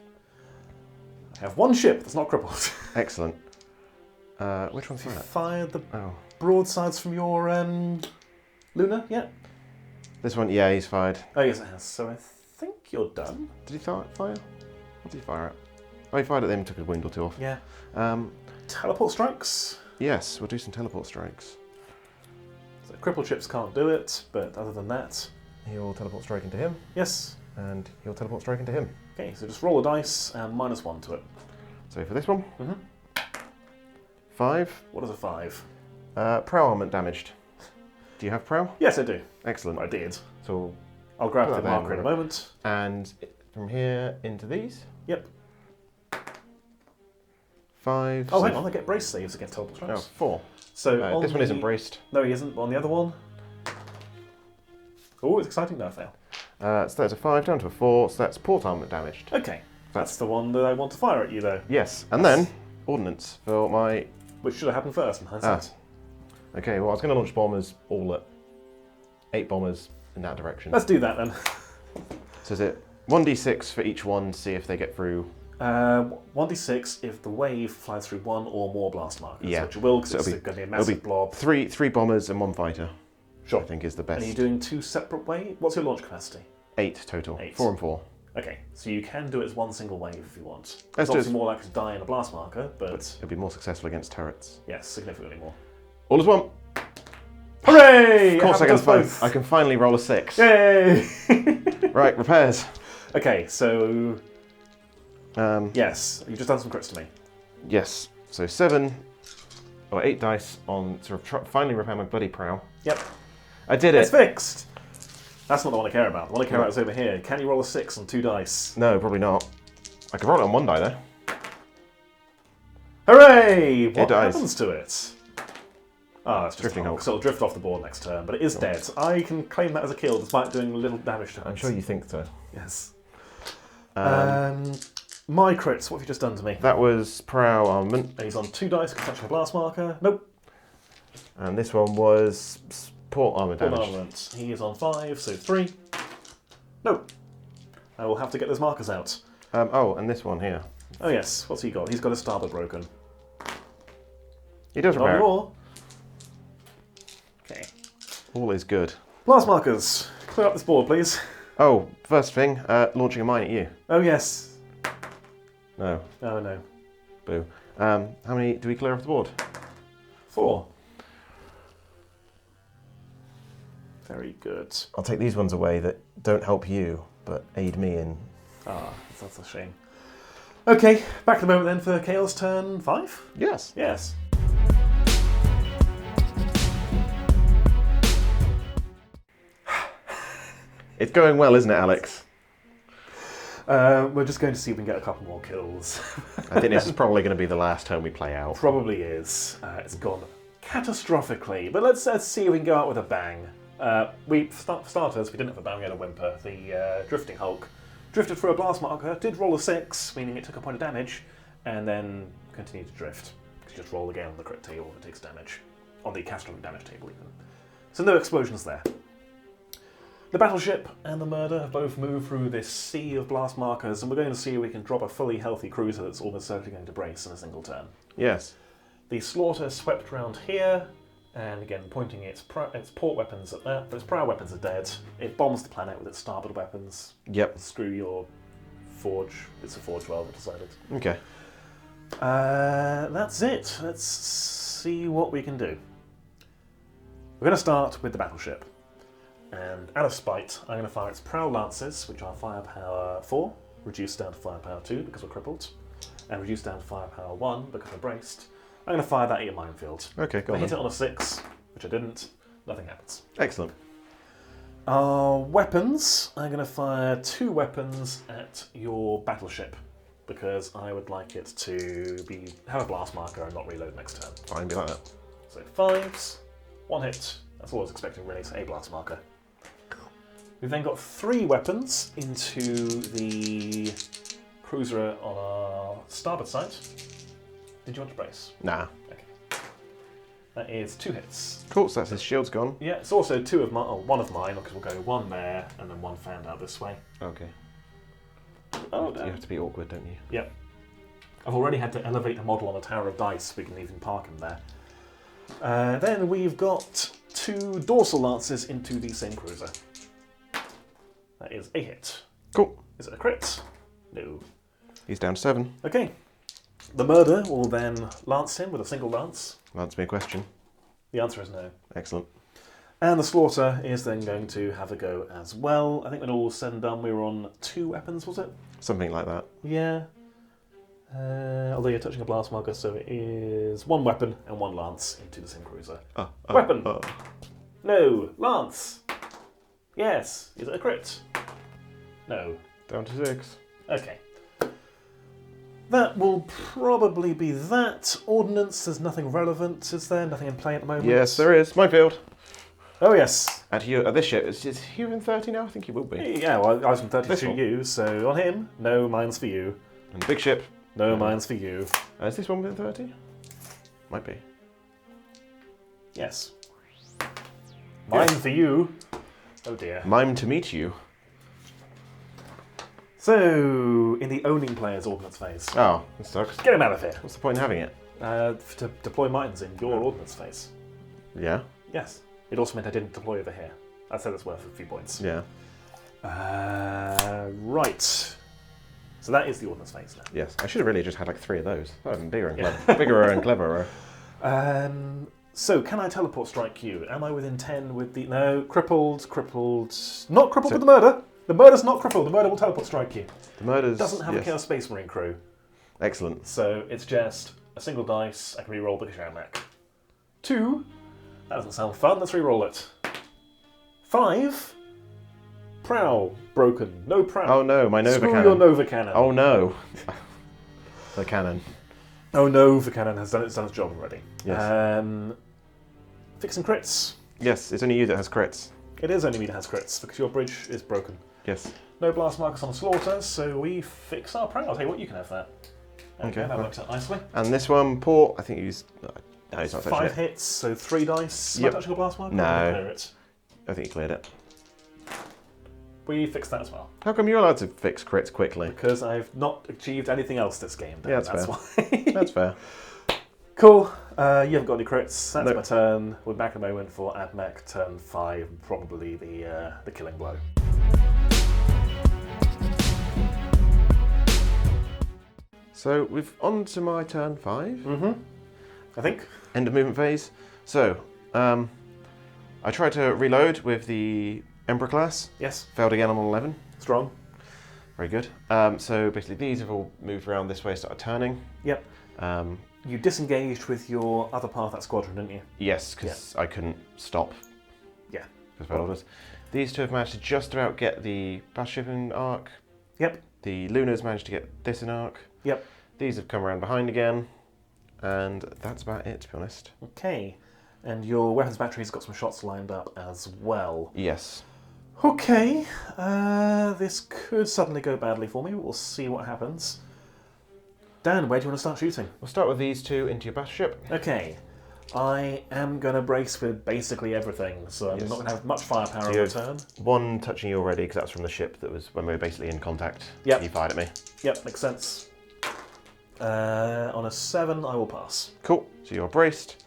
I have one ship that's not crippled. Excellent. Which one's that? Fired the Oh. broadsides from your Luna? Yeah. This one, yeah, he's fired. Oh, yes, it has. So I think you're done. Did he fire? What did he fire at? Oh, he fired at them and took a wound or two off. Yeah. Teleport strikes. Yes, we'll do some teleport strikes. So crippled ships can't do it, but other than that... He'll teleport strike into him, Yes. and he'll teleport strike into him. Okay, so just roll a dice and -1 to it. So for this one, Mm-hmm. 5. What is a 5? Prow armament damaged. Do you have prow? Yes, I do. Excellent. I did. So, I'll grab Put the that there, marker in a moment. and from here into these. Yep. 5. Oh, hang on, I get brace saves against teleport Oh, strikes. 4. So on this one isn't braced. No, he isn't. On the other one... Oh, it's exciting. No, I fail. So that's a 5 down to a 4. So that's port armament damaged. Okay. That's the one that I want to fire at you, though. Yes, and then ordnance for my. Which should have happened first in hindsight. Okay, well I was going to launch bombers all at 8 bombers in that direction. Let's do that then. So is it 1d6 for each one? See if they get through. 1d6 if the wave flies through one or more blast markers. Yeah. Which it will, because So it's it'll going to be a massive blob. 3 bombers and 1 fighter. Sure. I think is the best. And are you doing 2 separate waves? What's your launch capacity? 8 total. 8. 4 and 4. Okay, so you can do it as one single wave if you want. It's Let's do obviously it. more likely to die in a blast marker, but It'll be more successful against turrets. yes, significantly more. All as one. Hooray! Of course It I can, does both. I can finally roll a 6. Yay! Right, repairs. Okay, so Um, yes, you've just done some crits to me. yes, so 8 dice on to finally repair my bloody prow. Yep. I did It's it. fixed! That's not the one I care about. The one I care about is over here. Can you roll a 6 on 2 dice? No, probably not. I can roll it on 1 die though. Hooray! What dies. happens to it? Oh, it's just Drifting Hulk, so it'll drift off the board next turn, but it is dead. I can claim that as a kill despite doing little damage to it. I'm sure you think so. Yes. My crits, what have you just done to me? That was prow armament, He's on 2 dice, can touch my blast marker. Nope. and this one was port armor Full damage. armament. He is on 5, so 3. Nope. I will have to get those markers out. Oh, and this one here. Oh yes, what's he got? He's got his starboard broken. He does Not repair it. anymore. Okay. All is good. Blast markers. Clear up this board, please. Oh, first thing, launching a mine at you. Oh yes. No, Oh no. boo. How many do we clear off the board? 4. Very good. I'll take these ones away that don't help you, but aid me in. Ah, that's a shame. Okay, back to the moment then for Chaos turn 5? Yes. Yes. It's going well, isn't it, Alex? We're just going to see if we can get a couple more kills. I think this is probably going to be the last turn we play out. Probably is. It's gone catastrophically, but let's see if we can go out with a bang. Starters, we didn't have a bang, we had a whimper. The Drifting Hulk drifted through a blast marker, did roll a 6, meaning it took a point of damage, and then continued to drift. You just roll again on the crit table and it takes damage. On the catastrophic damage table, even. So no explosions there. The Battleship and the Murder have both moved through this sea of blast markers, and we're going to see if we can drop a fully healthy cruiser that's almost certainly going to brace in a single turn. Yes. The Slaughter swept around here, and again pointing its port weapons at that, but its prow weapons are dead. It bombs the planet with its starboard weapons. Yep. Screw your forge. It's a forge well, I've decided. Okay. That's it. Let's see what we can do. We're going to start with the Battleship. And out of spite, I'm going to fire its prow lances, which are firepower 4, reduced down to firepower 2 because we're crippled, and reduced down to firepower 1 because we're braced. I'm going to fire that at your minefield. Okay, go I on hit then. it on a 6, which I didn't. Nothing happens. Excellent. Weapons. I'm going to fire 2 weapons at your Battleship because I would like it to have a blast marker and not reload next turn. Fine, be like that. So 5s, 1 hit, That's all I was expecting, really, so a blast marker. We've then got 3 weapons into the cruiser on our starboard side. Did you want to brace? Nah. Okay. That is 2 hits. Cool, so that's his shield's gone. Yeah, it's also 2 of mine, or 1 of mine, because we'll go 1 there and then 1 fanned out this way. Okay. Oh, no. You have to be awkward, don't you? Yep. I've already had to elevate the model on a tower of dice so we can even park him there. Then we've got 2 dorsal lances into the same cruiser. That is a hit. Cool. Is it a crit? No. He's down to 7. Okay. The murder will then lance him with a single lance. Answer me a question. The answer is no. Excellent. And the slaughter is then going to have a go as well. I think when all was said and done, we were on 2 weapons, was it? Something like that. Yeah. Although you're touching a blast marker, so it is 1 weapon and 1 lance into the same cruiser. Weapon! No! Lance! Yes! Is it a crit? No. Down to 6. Okay. That will probably be that. Ordnance, there's nothing relevant, is there? Nothing in play at the moment? Yes, there is. Minefield. Oh, yes. At this ship, is he within 30 now? I think he will be. Yeah, well, I was from 30 This to one? you, so on him, no, mine's for you. And the big ship. No, mine's for you. Is this one within 30? Might be. Yes. Mine for you. Oh dear. Mime to meet you. So, in the owning player's ordnance phase. Oh, that sucks. Get him out of here. What's the point in having it? To deploy mines in your ordnance phase. Yeah? Yes. It also meant I didn't deploy over here. I said it's worth a few points. Yeah. Right. So that is the ordnance phase now. Yes. I should have really just had like 3 of those. That would have been bigger and clever. Bigger and cleverer. So, can I teleport strike you? Am I within 10 with the... No, crippled. Not crippled with the murder. The murder's not crippled. The murder will teleport strike you. The murder's... Doesn't have a Chaos Space Marine crew. Excellent. So, it's just a single dice. I can re-roll the Shamak. 2. That doesn't sound fun. Let's re-roll it. 5. Prow. Broken. No prow. Oh no, my Nova Screw Cannon. your Nova Cannon. Oh no. The cannon. Oh no, the cannon has done its job already. Yes. Fixing crits. Yes, it's only you that has crits. It is only me that has crits, because your bridge is broken. Yes. No blast markers on the slaughter, so we fix our prow. I'll tell you what, you can have that. Okay, that works out nicely. And this one, Port, I think he's... No, he's not touching 5 it. hits, so 3 dice. Yep. Am I touching a blast marker? No. Or did I clear it? I think he cleared it. We fixed that as well. How come you're allowed to fix crits quickly? Because I've not achieved anything else this game. Yeah, that's why. That's fair. Cool. You haven't got any crits. That's Nope. my turn. We're back in a moment for Admech, turn 5, probably the killing blow. So we've on to my turn 5. Mm-hmm. I think. End of movement phase. So, I tried to reload with the Emperor class. Yes. Failed again on 11. Strong. Very good. So basically these have all moved around this way, started turning. Yep. You disengaged with your other part of that squadron, didn't you? Yes, because I couldn't stop. Yeah. Because of orders. These 2 have managed to just about get the Battleship in arc. Yep. The Luna's managed to get this in arc. Yep. These have come around behind again. And that's about it, to be honest. Okay. And your weapons battery's got some shots lined up as well. Yes. Okay. This could suddenly go badly for me. We'll see what happens. Dan, where do you want to start shooting? We'll start with these 2 into your Battleship. Okay. I am going to brace with basically everything, so I'm not going to have much firepower on return. 1 touching you already, because that's from the ship that was when we were basically in contact. Yep. You fired at me. Yep, makes sense. On a 7, I will pass. Cool. So you're braced.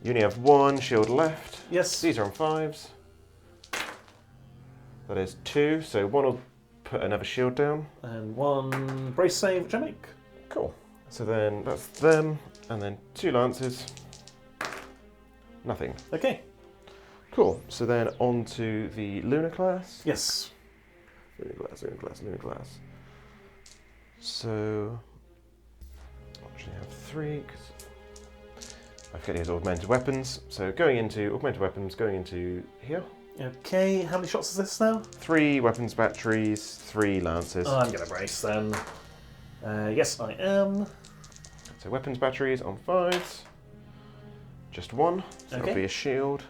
You only have 1 shield left. Yes. These are on 5s. That is 2, so 1 will put another shield down. And 1 brace save, which I make. Cool. So then that's them, and then 2 lances. Nothing. Okay. Cool. So then on to the Luna class. Yes. Luna class. So I actually have 3 because I forget his augmented weapons. So going into augmented weapons, going into here. Okay, how many shots is this now? 3 weapons batteries, 3 lances. I'm going to brace then. Yes, I am. So weapons batteries on 5s. Just 1. So Okay. that'll be a shield.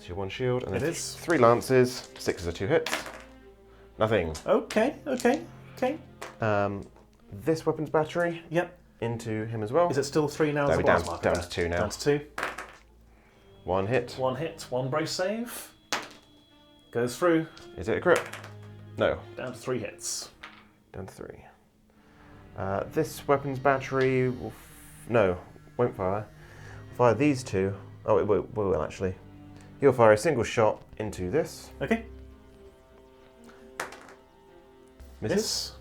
That's your 1 shield. And It then is. 3 lances, 6 are 2 hits. Nothing. Okay. This weapons battery. Yep. Into him as well. Is it still 3 now? No, As we're a down, blast marker? down to 2 now. Down to 2. 1 hit. 1 hit, 1 brace save. Goes through. Is it a crit? No. Down to 3 hits. Down to 3. This weapons battery will won't fire. Fire these 2. Oh, it will actually. He'll fire a single shot into this. Okay. Misses.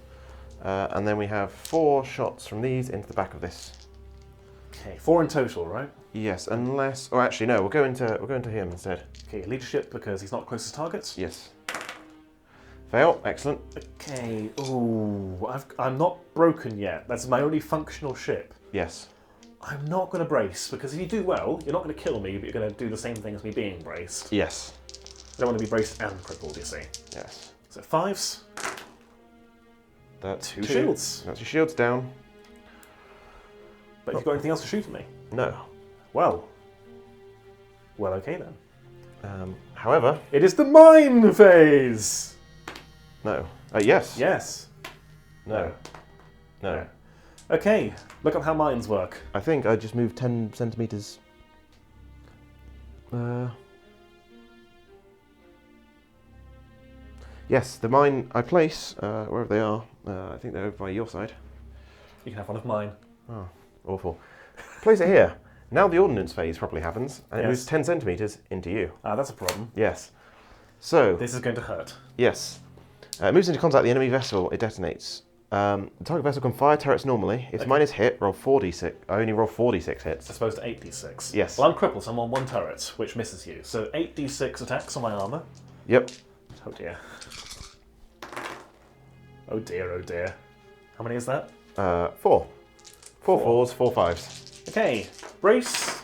And then we have 4 shots from these into the back of this. Okay, 4 in total, right? Yes, unless. Oh, actually, no. We'll go into him instead. Okay, leadership because he's not closest targets. Yes. Fail. Excellent. Okay. Ooh, I'm not broken yet. That's my only functional ship. Yes. I'm not going to brace because if you do well, you're not going to kill me, but you're going to do the same thing as me being braced. Yes. I don't want to be braced and crippled, you see. Yes. So 5s. That's 2 shields. That's your shields down. But have you got anything else to shoot at me? No. Well, okay then. However. It is the mine phase! No. Yes. Yes. No. No. Okay, look up how mines work. I think I just moved 10 centimeters. Yes, the mine I place, wherever they are, I think they're over by your side. You can have one of mine. Oh, awful. Place it here. Now the ordnance phase properly happens, and it Yes. moves 10 centimeters into you. Ah, that's a problem. Yes. So, This is going to hurt. yes. It moves into contact with the enemy vessel, it detonates. The target vessel can fire turrets normally. If mine is hit, roll 4d6. I only roll 4d6 hits. As opposed to 8d6. Yes. Well, I'm crippled, so I'm on 1 turret, which misses you. So 8d6 attacks on my armour. Yep. Oh dear. Oh dear, oh dear. How many is that? 4. 4 4s, 4 5s. Okay, brace.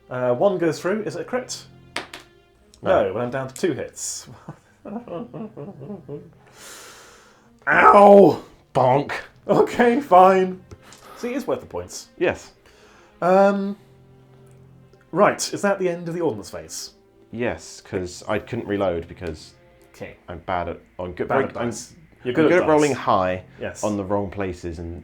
1 goes through. Is it a crit? No. No, well, I'm down to 2 hits. Ow! Bonk. Okay, fine. See, it is worth the points. Yes. Right, is that the end of the ordnance phase? Yes, because I couldn't reload because Okay. I'm bad at. I'm good, Bad very- at dice. You're I'm good, good at at dice. rolling high Yes. on the wrong places, and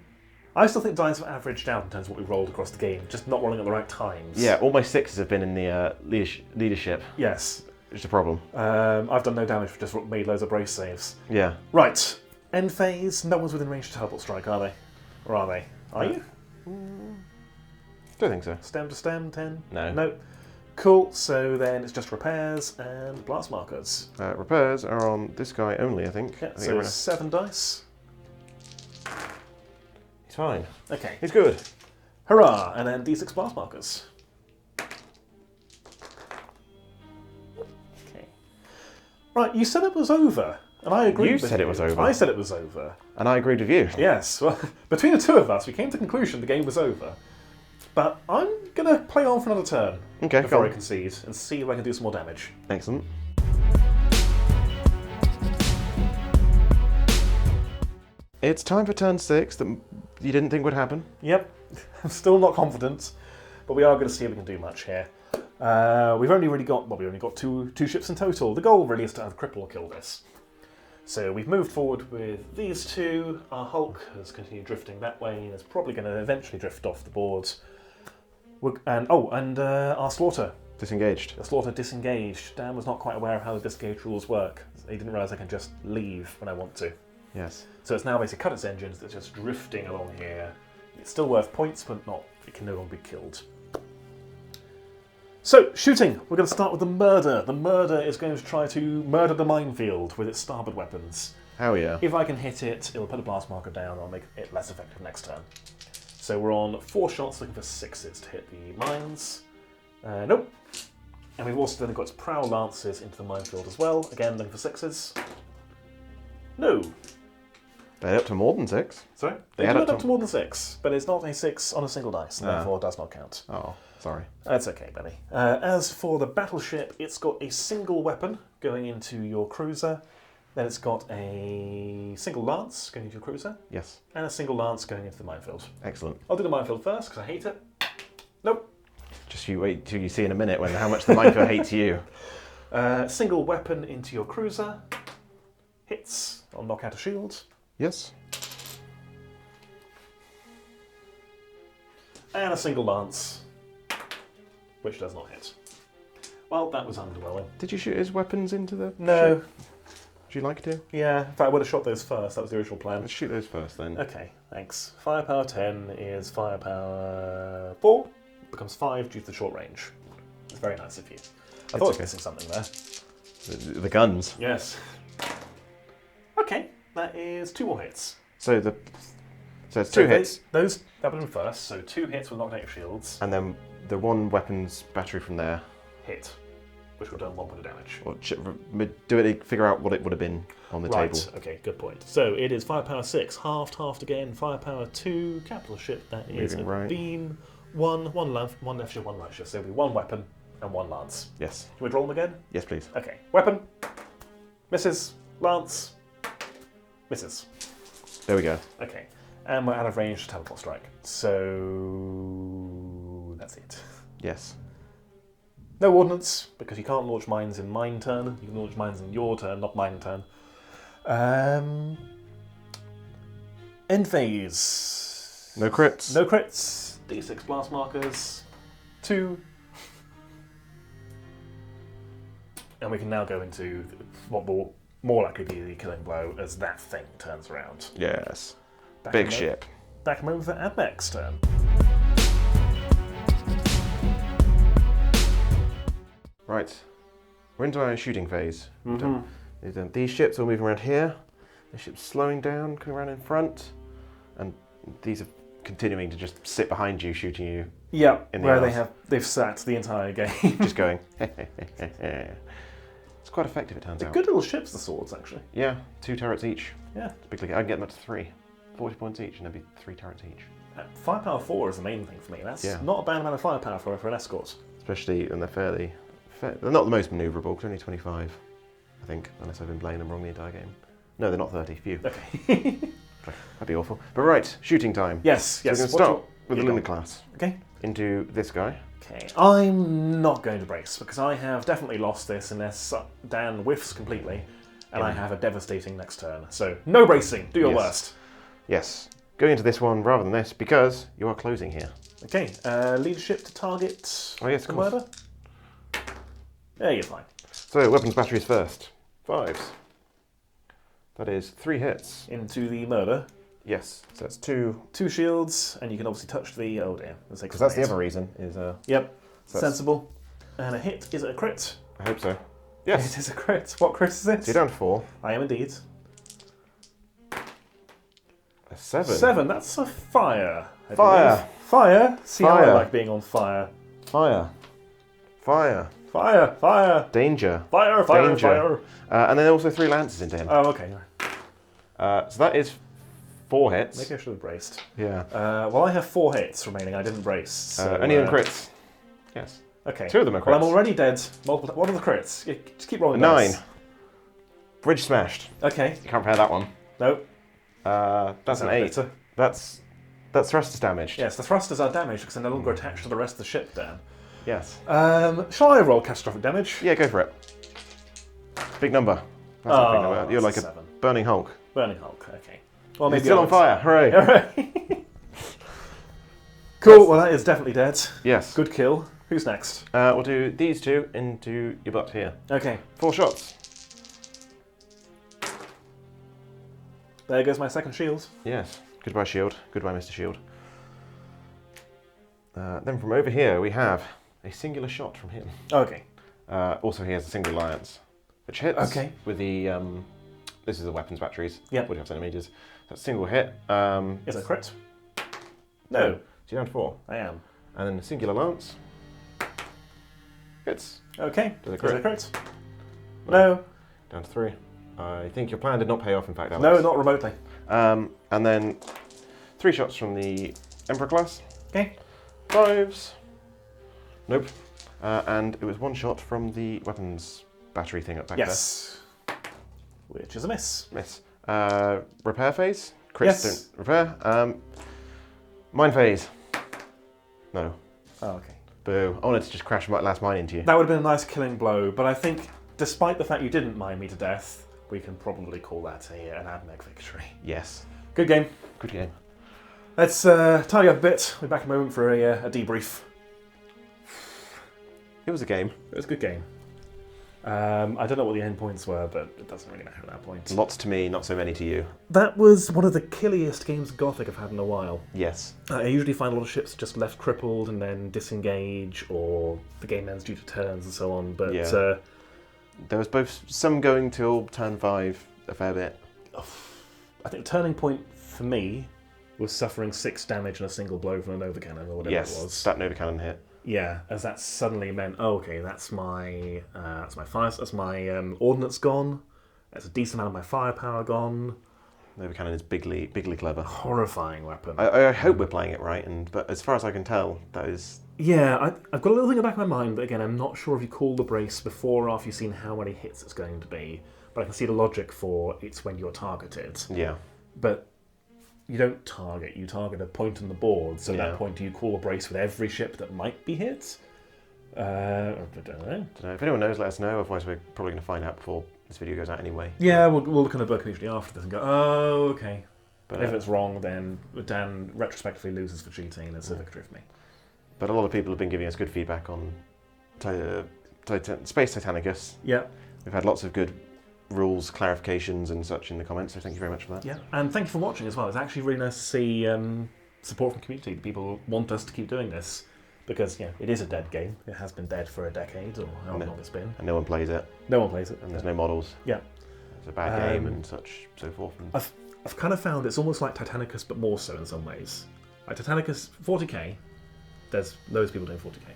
I still think dice have averaged out in terms of what we rolled across the game, just not rolling at the right times. yeah, all my 6s have been in the leadership, Yes. which is a problem. I've done no damage, just made loads of brace saves. Yeah. Right. End phase. No one's within range to teleport strike, are they? Or are they? Are you? Don't think so. Stem to stem, 10? No. No. Cool. So then it's just repairs and blast markers. Repairs are on this guy only, I think. Yeah, I think so everyone- 7 dice. He's fine. Okay. He's good. Hurrah! And then D6 blast markers. Okay. Right, you said it was over, and I agreed You with said it was over. I said it was over. And I agreed with you. Yes, well, between the two of us, we came to the conclusion the game was over. But I'm going to play on for another turn Okay, before go I on. concede and see if I can do some more damage. Excellent. It's time for turn 6 that you didn't think would happen. Yep, I'm still not confident, but we are going to see if we can do much here. We've only got two ships in total. The goal really is to have Cripple kill this. So we've moved forward with these 2. Our Hulk has continued drifting that way and is probably going to eventually drift off the board. And our Slaughter. Disengaged. The Slaughter disengaged. Dan was not quite aware of how the disengage rules work. He didn't realise I can just leave when I want to. Yes. So it's now basically cut its engines that's just drifting along here. It's still worth points, but it can no longer be killed. So, shooting. We're going to start with the Murder. The Murder is going to try to murder the minefield with its starboard weapons. Hell yeah. If I can hit it, it'll put a blast marker down, I'll make it less effective next turn. So we're on 4 shots looking for 6s to hit the mines. Nope. And we've also then got its Prowl Lancers into the minefield as well. Again, looking for 6s. No. They add up to more than 6. Sorry? They add do add up to more than 6, but it's not a 6 on a single dice, and therefore does not count. Oh, sorry. That's okay, Benny. As for the Battleship, it's got a single weapon going into your cruiser. Then it's got a single lance going into your cruiser. Yes. And a single lance going into the minefield. Excellent. I'll do the minefield first, because I hate it. Nope. Just you wait till you see in a minute how much the minefield hates you. Single weapon into your cruiser. Hits on knockout a shield. Yes. And a single lance, which does not hit. Well, that was underwhelming. Did you shoot his weapons into the No. ship? Would you like to? Yeah, in fact, I would have shot those first. That was the original plan. Let's shoot those first then. Okay, thanks. Firepower 10 is firepower 4. Becomes 5 due to the short range. It's very nice of you. I thought I was missing something there. The guns. Yes. Okay, that is 2 more hits. So it's 2 hits. That would have been first, so 2 hits with knocked out shields. And then the 1 weapons battery from there. Hit, which will done 1 point of damage. Or do it, figure out what it would have been on the table. Okay, good point. So it is firepower 6, halved again, firepower 2, capital ship, that is Moving a right. beam, one left shift, 1 right shift. So it'll be 1 weapon and 1 lance. Yes. Can we draw them again? Yes, please. Okay, weapon, misses, lance, misses. There we go. Okay, and we're out of range to teleport strike. So that's it. Yes. No ordnance, because you can't launch mines in mine turn. You can launch mines in your turn, not mine turn. End phase. No crits. No crits. D6 blast markers. 2. And we can now go into what will more likely be the killing blow as that thing turns around. Yes. Back Big in ship. Back a moment for Admech's turn. Right. We're into our shooting phase. These ships are moving around here. The ship's slowing down, coming around in front. And these are continuing to just sit behind you, shooting you. Yeah, in the where arse. they've sat the entire game. Just going. It's quite effective, it turns They're out. good little ships, the swords, actually. Yeah, 2 turrets each. Yeah. It's a big league. I can get them up to 3. 40 points each, and there'll be 3 turrets each. Firepower 4 is the main thing for me. That's Yeah. not a bad amount of firepower for an escort. Especially when they're they're not the most manoeuvrable, because only 25, I think, unless I've been playing them wrong the entire game. No, they're not 30. Phew. Okay. That'd be awful. But right, shooting time. Yes, So yes. we're going to start with the Lunar class. Okay. Into this guy. Okay. I'm not going to brace, because I have definitely lost this unless Dan whiffs completely, and I have a devastating next turn. So, no bracing. Do your Yes. worst. Yes. Going into this one rather than this, because you are closing here. Okay. Leadership to target Oh, yes, the of course. murder. Yeah, you're fine. So, weapons batteries first. 5s. That is 3 hits. Into the murder. Yes. So that's 2. 2 shields, and you can obviously touch the... Oh dear. Because that's the other reason, is... Yep. So Sensible. And a hit. Is it a crit? I hope so. Yes. It is a crit. What crit is it? So you're down to 4. I am indeed. A 7. 7. That's a fire. I Fire. believe. Fire. See how I Fire. like being on fire. Fire. Fire. Fire. Fire. Danger. Fire. Fire. Danger. Fire. And then also 3 lances into him. Oh, okay. So that is 4 hits. Maybe I should have braced. Yeah. Well, I have 4 hits remaining. I didn't brace. So, Any of them crits? Yes. Okay. 2 of them are crits. Well, I'm already dead. Multiple. What are the crits? Yeah, just keep rolling. 9. dice. Bridge smashed. Okay. You can't repair that one. Nope. That's an 8. Better. That's thrusters damaged. Yes, the thrusters are damaged because they're no longer attached to the rest of the ship, Dan. Yes. Shall I roll catastrophic damage? Yeah, go for it. Big number. That's a big number. You're like that's a 7. burning Hulk. Burning Hulk. Okay. Well, You're maybe still on fire. Hooray. Alright. Cool. Well, that is definitely dead. Yes. Good kill. Who's next? We'll do these 2 into your butt here. Okay. 4 shots. There goes my second shield. Yes. Goodbye, shield. Goodbye, Mr. Shield. Then from over here, we have a singular shot from him. Okay. Also, he has a single lance, which hits with the... this is the weapons batteries. Yep. Would have centimeters. That's a single hit. Is it a crit? No. So you're down to 4. I am. And then a singular lance. Hits. Okay. Does it Is it a crit? crit? No. Down to 3. I think your plan did not pay off, in fact, Alex. No, not remotely. And then 3 shots from the Emperor class. Okay. 5s. Nope. And it was 1 shot from the weapons battery thing up back Yes. Which is a miss. there. Miss. Repair phase. Crits Yes. don't repair. Mine phase. No. Oh, okay. Boo. I wanted to just crash my last mine into you. That would have been a nice killing blow, but I think, despite the fact you didn't mine me to death, we can probably call that an AdMech victory. Yes. Good game. Good game. Let's tidy up a bit. We'll be back in a moment for a debrief. It was a game. It was a good game. I don't know what the end points were, but it doesn't really matter at that point. Lots to me, not so many to you. That was one of the killiest games of Gothic I've had in a while. Yes. I usually find a lot of ships just left crippled and then disengage, or the game ends due to turns and so on, but... Yeah. There was both some going till turn 5 a fair bit. I think the turning point for me was suffering 6 damage in a single blow from a Nova Cannon or whatever it was. Yes, that Nova Cannon hit. Yeah, as that suddenly meant, oh, okay, that's my ordnance gone. That's a decent amount of my firepower gone. Nova Cannon is bigly clever. Horrifying weapon. I hope we're playing it right, but as far as I can tell, that is... Yeah, I've got a little thing in the back of my mind, but again, I'm not sure if you call the brace before or after you've seen how many hits it's going to be. But I can see the logic for it's when you're targeted. Yeah. But you don't target, you target a point on the board, so at that point do you call a brace with every ship that might be hit? I don't know. If anyone knows, let us know, otherwise we're probably going to find out before this video goes out anyway. Yeah, we'll look on the book usually after this and go, oh, okay. But if it's wrong, then Dan retrospectively loses for cheating, and it's a victory for me. But a lot of people have been giving us good feedback on Space Titanicus. Yeah. We've had lots of good rules, clarifications and such in the comments, so thank you very much for that. Yeah, and thank you for watching as well. It's actually really nice to see support from the community. People want us to keep doing this, because it is a dead game. It has been dead for a decade, or how long it's been. And no one plays it. No one plays it. And there's no models. Yeah. It's a bad game and such, so forth. And I've kind of found it's almost like Titanicus, but more so in some ways. Like Titanicus, 40k, there's loads of people doing 40k.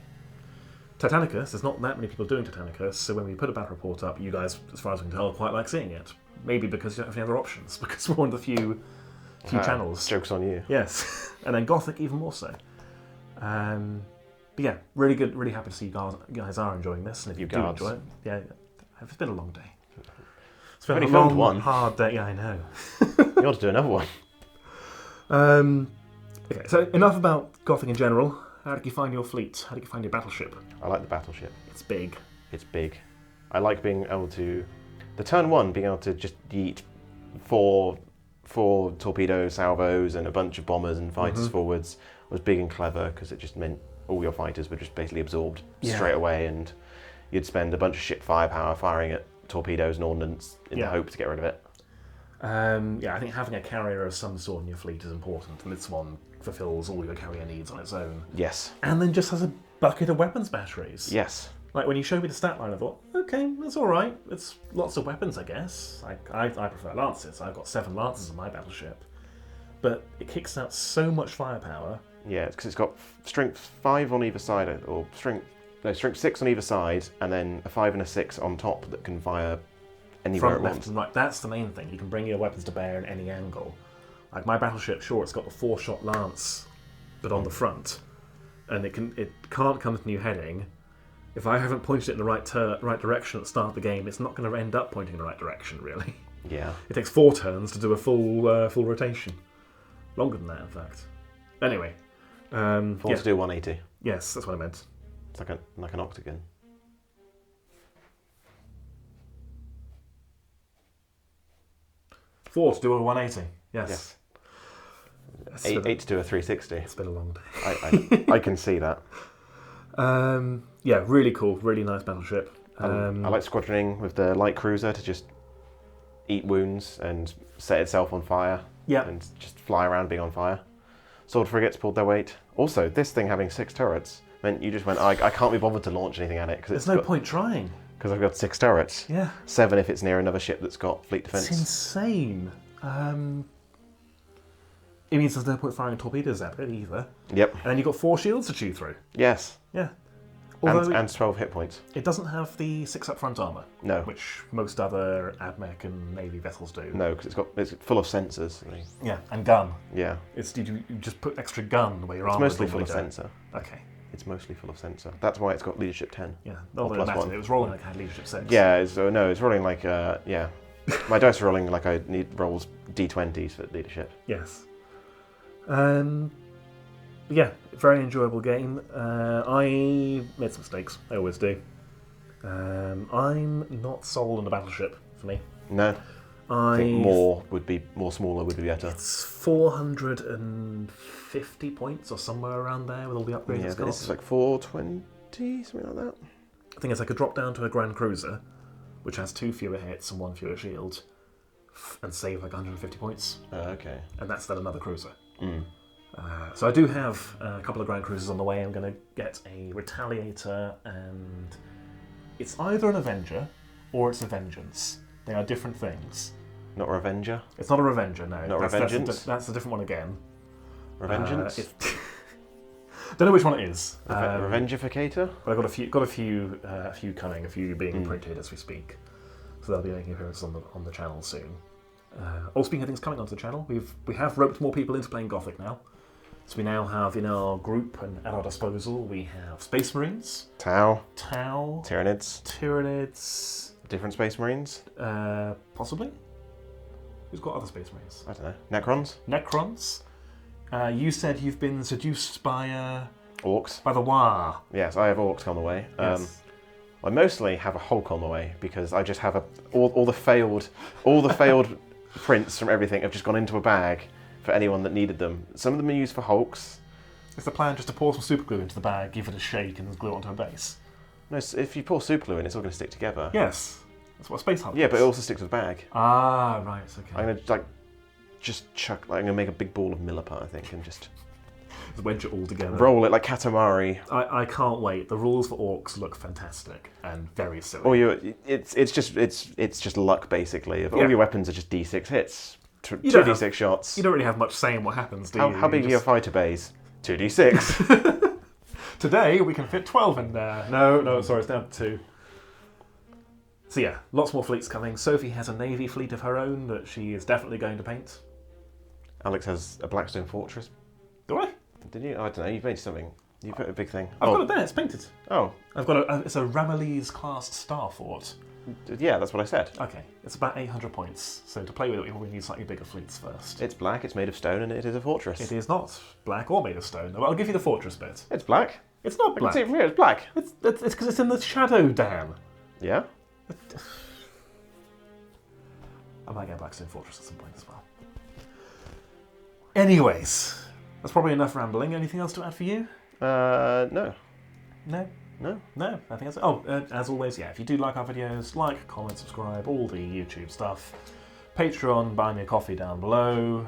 Titanicus, there's not that many people doing Titanicus, so when we put a battle report up, you guys, as far as we can tell, quite like seeing it. Maybe because you don't have any other options, because we're one of the few channels. Joke's on you. Yes, and then Gothic even more so. But yeah, really good, really happy to see you guys are enjoying this, and if you do enjoy it, yeah, it's been a long day. It's been a long, hard day. Yeah, I know. You want to do another one? Okay, so enough about Gothic in general. How did you find your fleet? How did you find your battleship? I like the battleship. It's big. It's big. I like being able to... The turn 1, being able to just yeet four torpedo salvos and a bunch of bombers and fighters forwards was big and clever, because it just meant all your fighters were just basically absorbed straight away, and you'd spend a bunch of ship firepower firing at torpedoes and ordnance in the hope to get rid of it. Yeah, I think having a carrier of some sort in your fleet is important, and this one fulfills all your carrier needs on its own. Yes. And then just has a bucket of weapons batteries. Yes. Like when you showed me the stat line, I thought, okay, that's all right. It's lots of weapons, I guess. I prefer Lancers. I've got 7 Lancers in my battleship. But it kicks out so much firepower. Yeah, because it's got strength 5 on either side, or strength 6 on either side, and then a 5 and a 6 on top that can fire anywhere Front, it left, wants. and right. That's the main thing. You can bring your weapons to bear in any angle. Like my battleship, sure, it's got the 4-shot lance, but on the front, and it can't come to new heading. If I haven't pointed it in the right direction at the start of the game, it's not going to end up pointing in the right direction, really. Yeah. It takes 4 turns to do a full rotation. Longer than that, in fact. Anyway. 4 to do 180. Yes, that's what I meant. It's like an octagon. 4 to do a 180. Yes. 8 to do a 360. It's been a long day. I can see that. Yeah, really cool, really nice battleship. I like squadroning with the light cruiser to just eat wounds and set itself on fire. Yeah. And just fly around being on fire. Sword frigates pulled their weight. Also, this thing having 6 turrets meant you just went, I can't be bothered to launch anything at it. There's no point trying. Because I've got 6 turrets. Yeah. 7 if it's near another ship that's got fleet defense. It's insane. It means there's no point firing torpedoes at it either. Yep. And then you've got 4 shields to chew through. Yes. Yeah. And 12 hit points. It doesn't have the 6 up front armour. No. Which most other AdMech and Navy vessels do. No, because it's full of sensors. Yeah, and gun. Yeah. You just put extra gun where your armour It's mostly full of sensor. Okay. It's mostly full of sensor. That's why it's got leadership 10. Yeah. Not that it mattered. It was rolling like I had leadership 6. Yeah, it's rolling like, yeah. My dice are rolling like I need rolls D20s for leadership. Yes. Yeah, very enjoyable game. I made some mistakes. I always do. I'm not sold on a battleship for me. No. I think more smaller would be better. It's 450 points or somewhere around there with all the upgrades it's got. This is like 420, something like that. The thing is, I could drop down to a Grand Cruiser, which has 2 fewer hits and 1 fewer shield, and save like 150 points. Okay. And that's then another cruiser. So I do have a couple of Grand Cruisers on the way. I'm going to get a Retaliator, and it's either an Avenger or it's a Vengeance. They are different things. Not a Revenger? It's not a Revenger, no. Not Revengeance? That's a different one again. Revengeance? Don't know which one it is. Revengificator? But I've got a few coming, a few being printed as we speak. So they'll be making appearances on the channel soon. Speaking of things coming onto the channel, we have roped more people into playing Gothic now. So we now have in our group and at our disposal, we have Space Marines. Tau. Tyranids. Different Space Marines? Possibly. Who's got other Space Marines? I don't know. Necrons? You said you've been seduced by... Orcs. By the War. Yes, I have Orcs on the way. Yes. I mostly have a Hulk on the way because I just have all the failed prints from everything have just gone into a bag for anyone that needed them. Some of them are used for Hulks. Is the plan just to pour some super glue into the bag, give it a shake, and glue it onto a base? No, if you pour super glue in, it's all going to stick together. Yes, that's what a Space Hulk is. Yeah, but it also sticks to the bag. Ah, right, okay. I'm going to I'm going to make a big ball of milliput, I think, and just wedge it all together. Roll it like Katamari. I can't wait. The rules for Orcs look fantastic and very silly. It's just luck basically. All your weapons are just D6 hits, 2d6 shots. You don't really have much say in what happens, do you? How big are your fighter bays? 2d6. Today we can fit 12 in there. No, sorry, it's down to 2. So yeah, lots more fleets coming. Sophie has a navy fleet of her own that she is definitely going to paint. Alex has a Blackstone Fortress. Do I? Did you? I don't know. You made something. You put a big thing. I've got it there. It's painted. Oh. I've got it's a Ramillies classed star fort. Yeah, that's what I said. Okay, it's about 800 points. So to play with it, we probably need slightly bigger fleets first. It's black. It's made of stone, and it is a fortress. It is not black or made of stone. But I'll give you the fortress bit. It's black. It's not black. I can see it's black. It's because it's in the shadow dam. Yeah. I might get a Blackstone Fortress at some point as well. Anyways, that's probably enough rambling. Anything else to add for you? No. No? No. No, I think that's... Oh, as always, yeah, if you do like our videos, like, comment, subscribe, all the YouTube stuff. Patreon, buy me a coffee down below.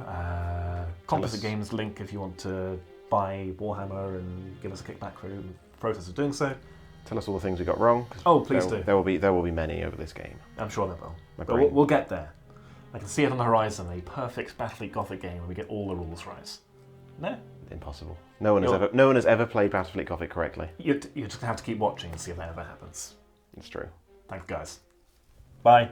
Composite Games link if you want to buy Warhammer and give us a kickback for the process of doing so. Tell us all the things we got wrong. Oh, please do. There will be many over this game. I'm sure there will. But we'll get there. I can see it on the horizon, a perfect Battlefleet Gothic game where we get all the rules right. No? Impossible. No one has ever played Battlefleet Gothic correctly. You just have to keep watching and see if that ever happens. It's true. Thanks, guys. Bye.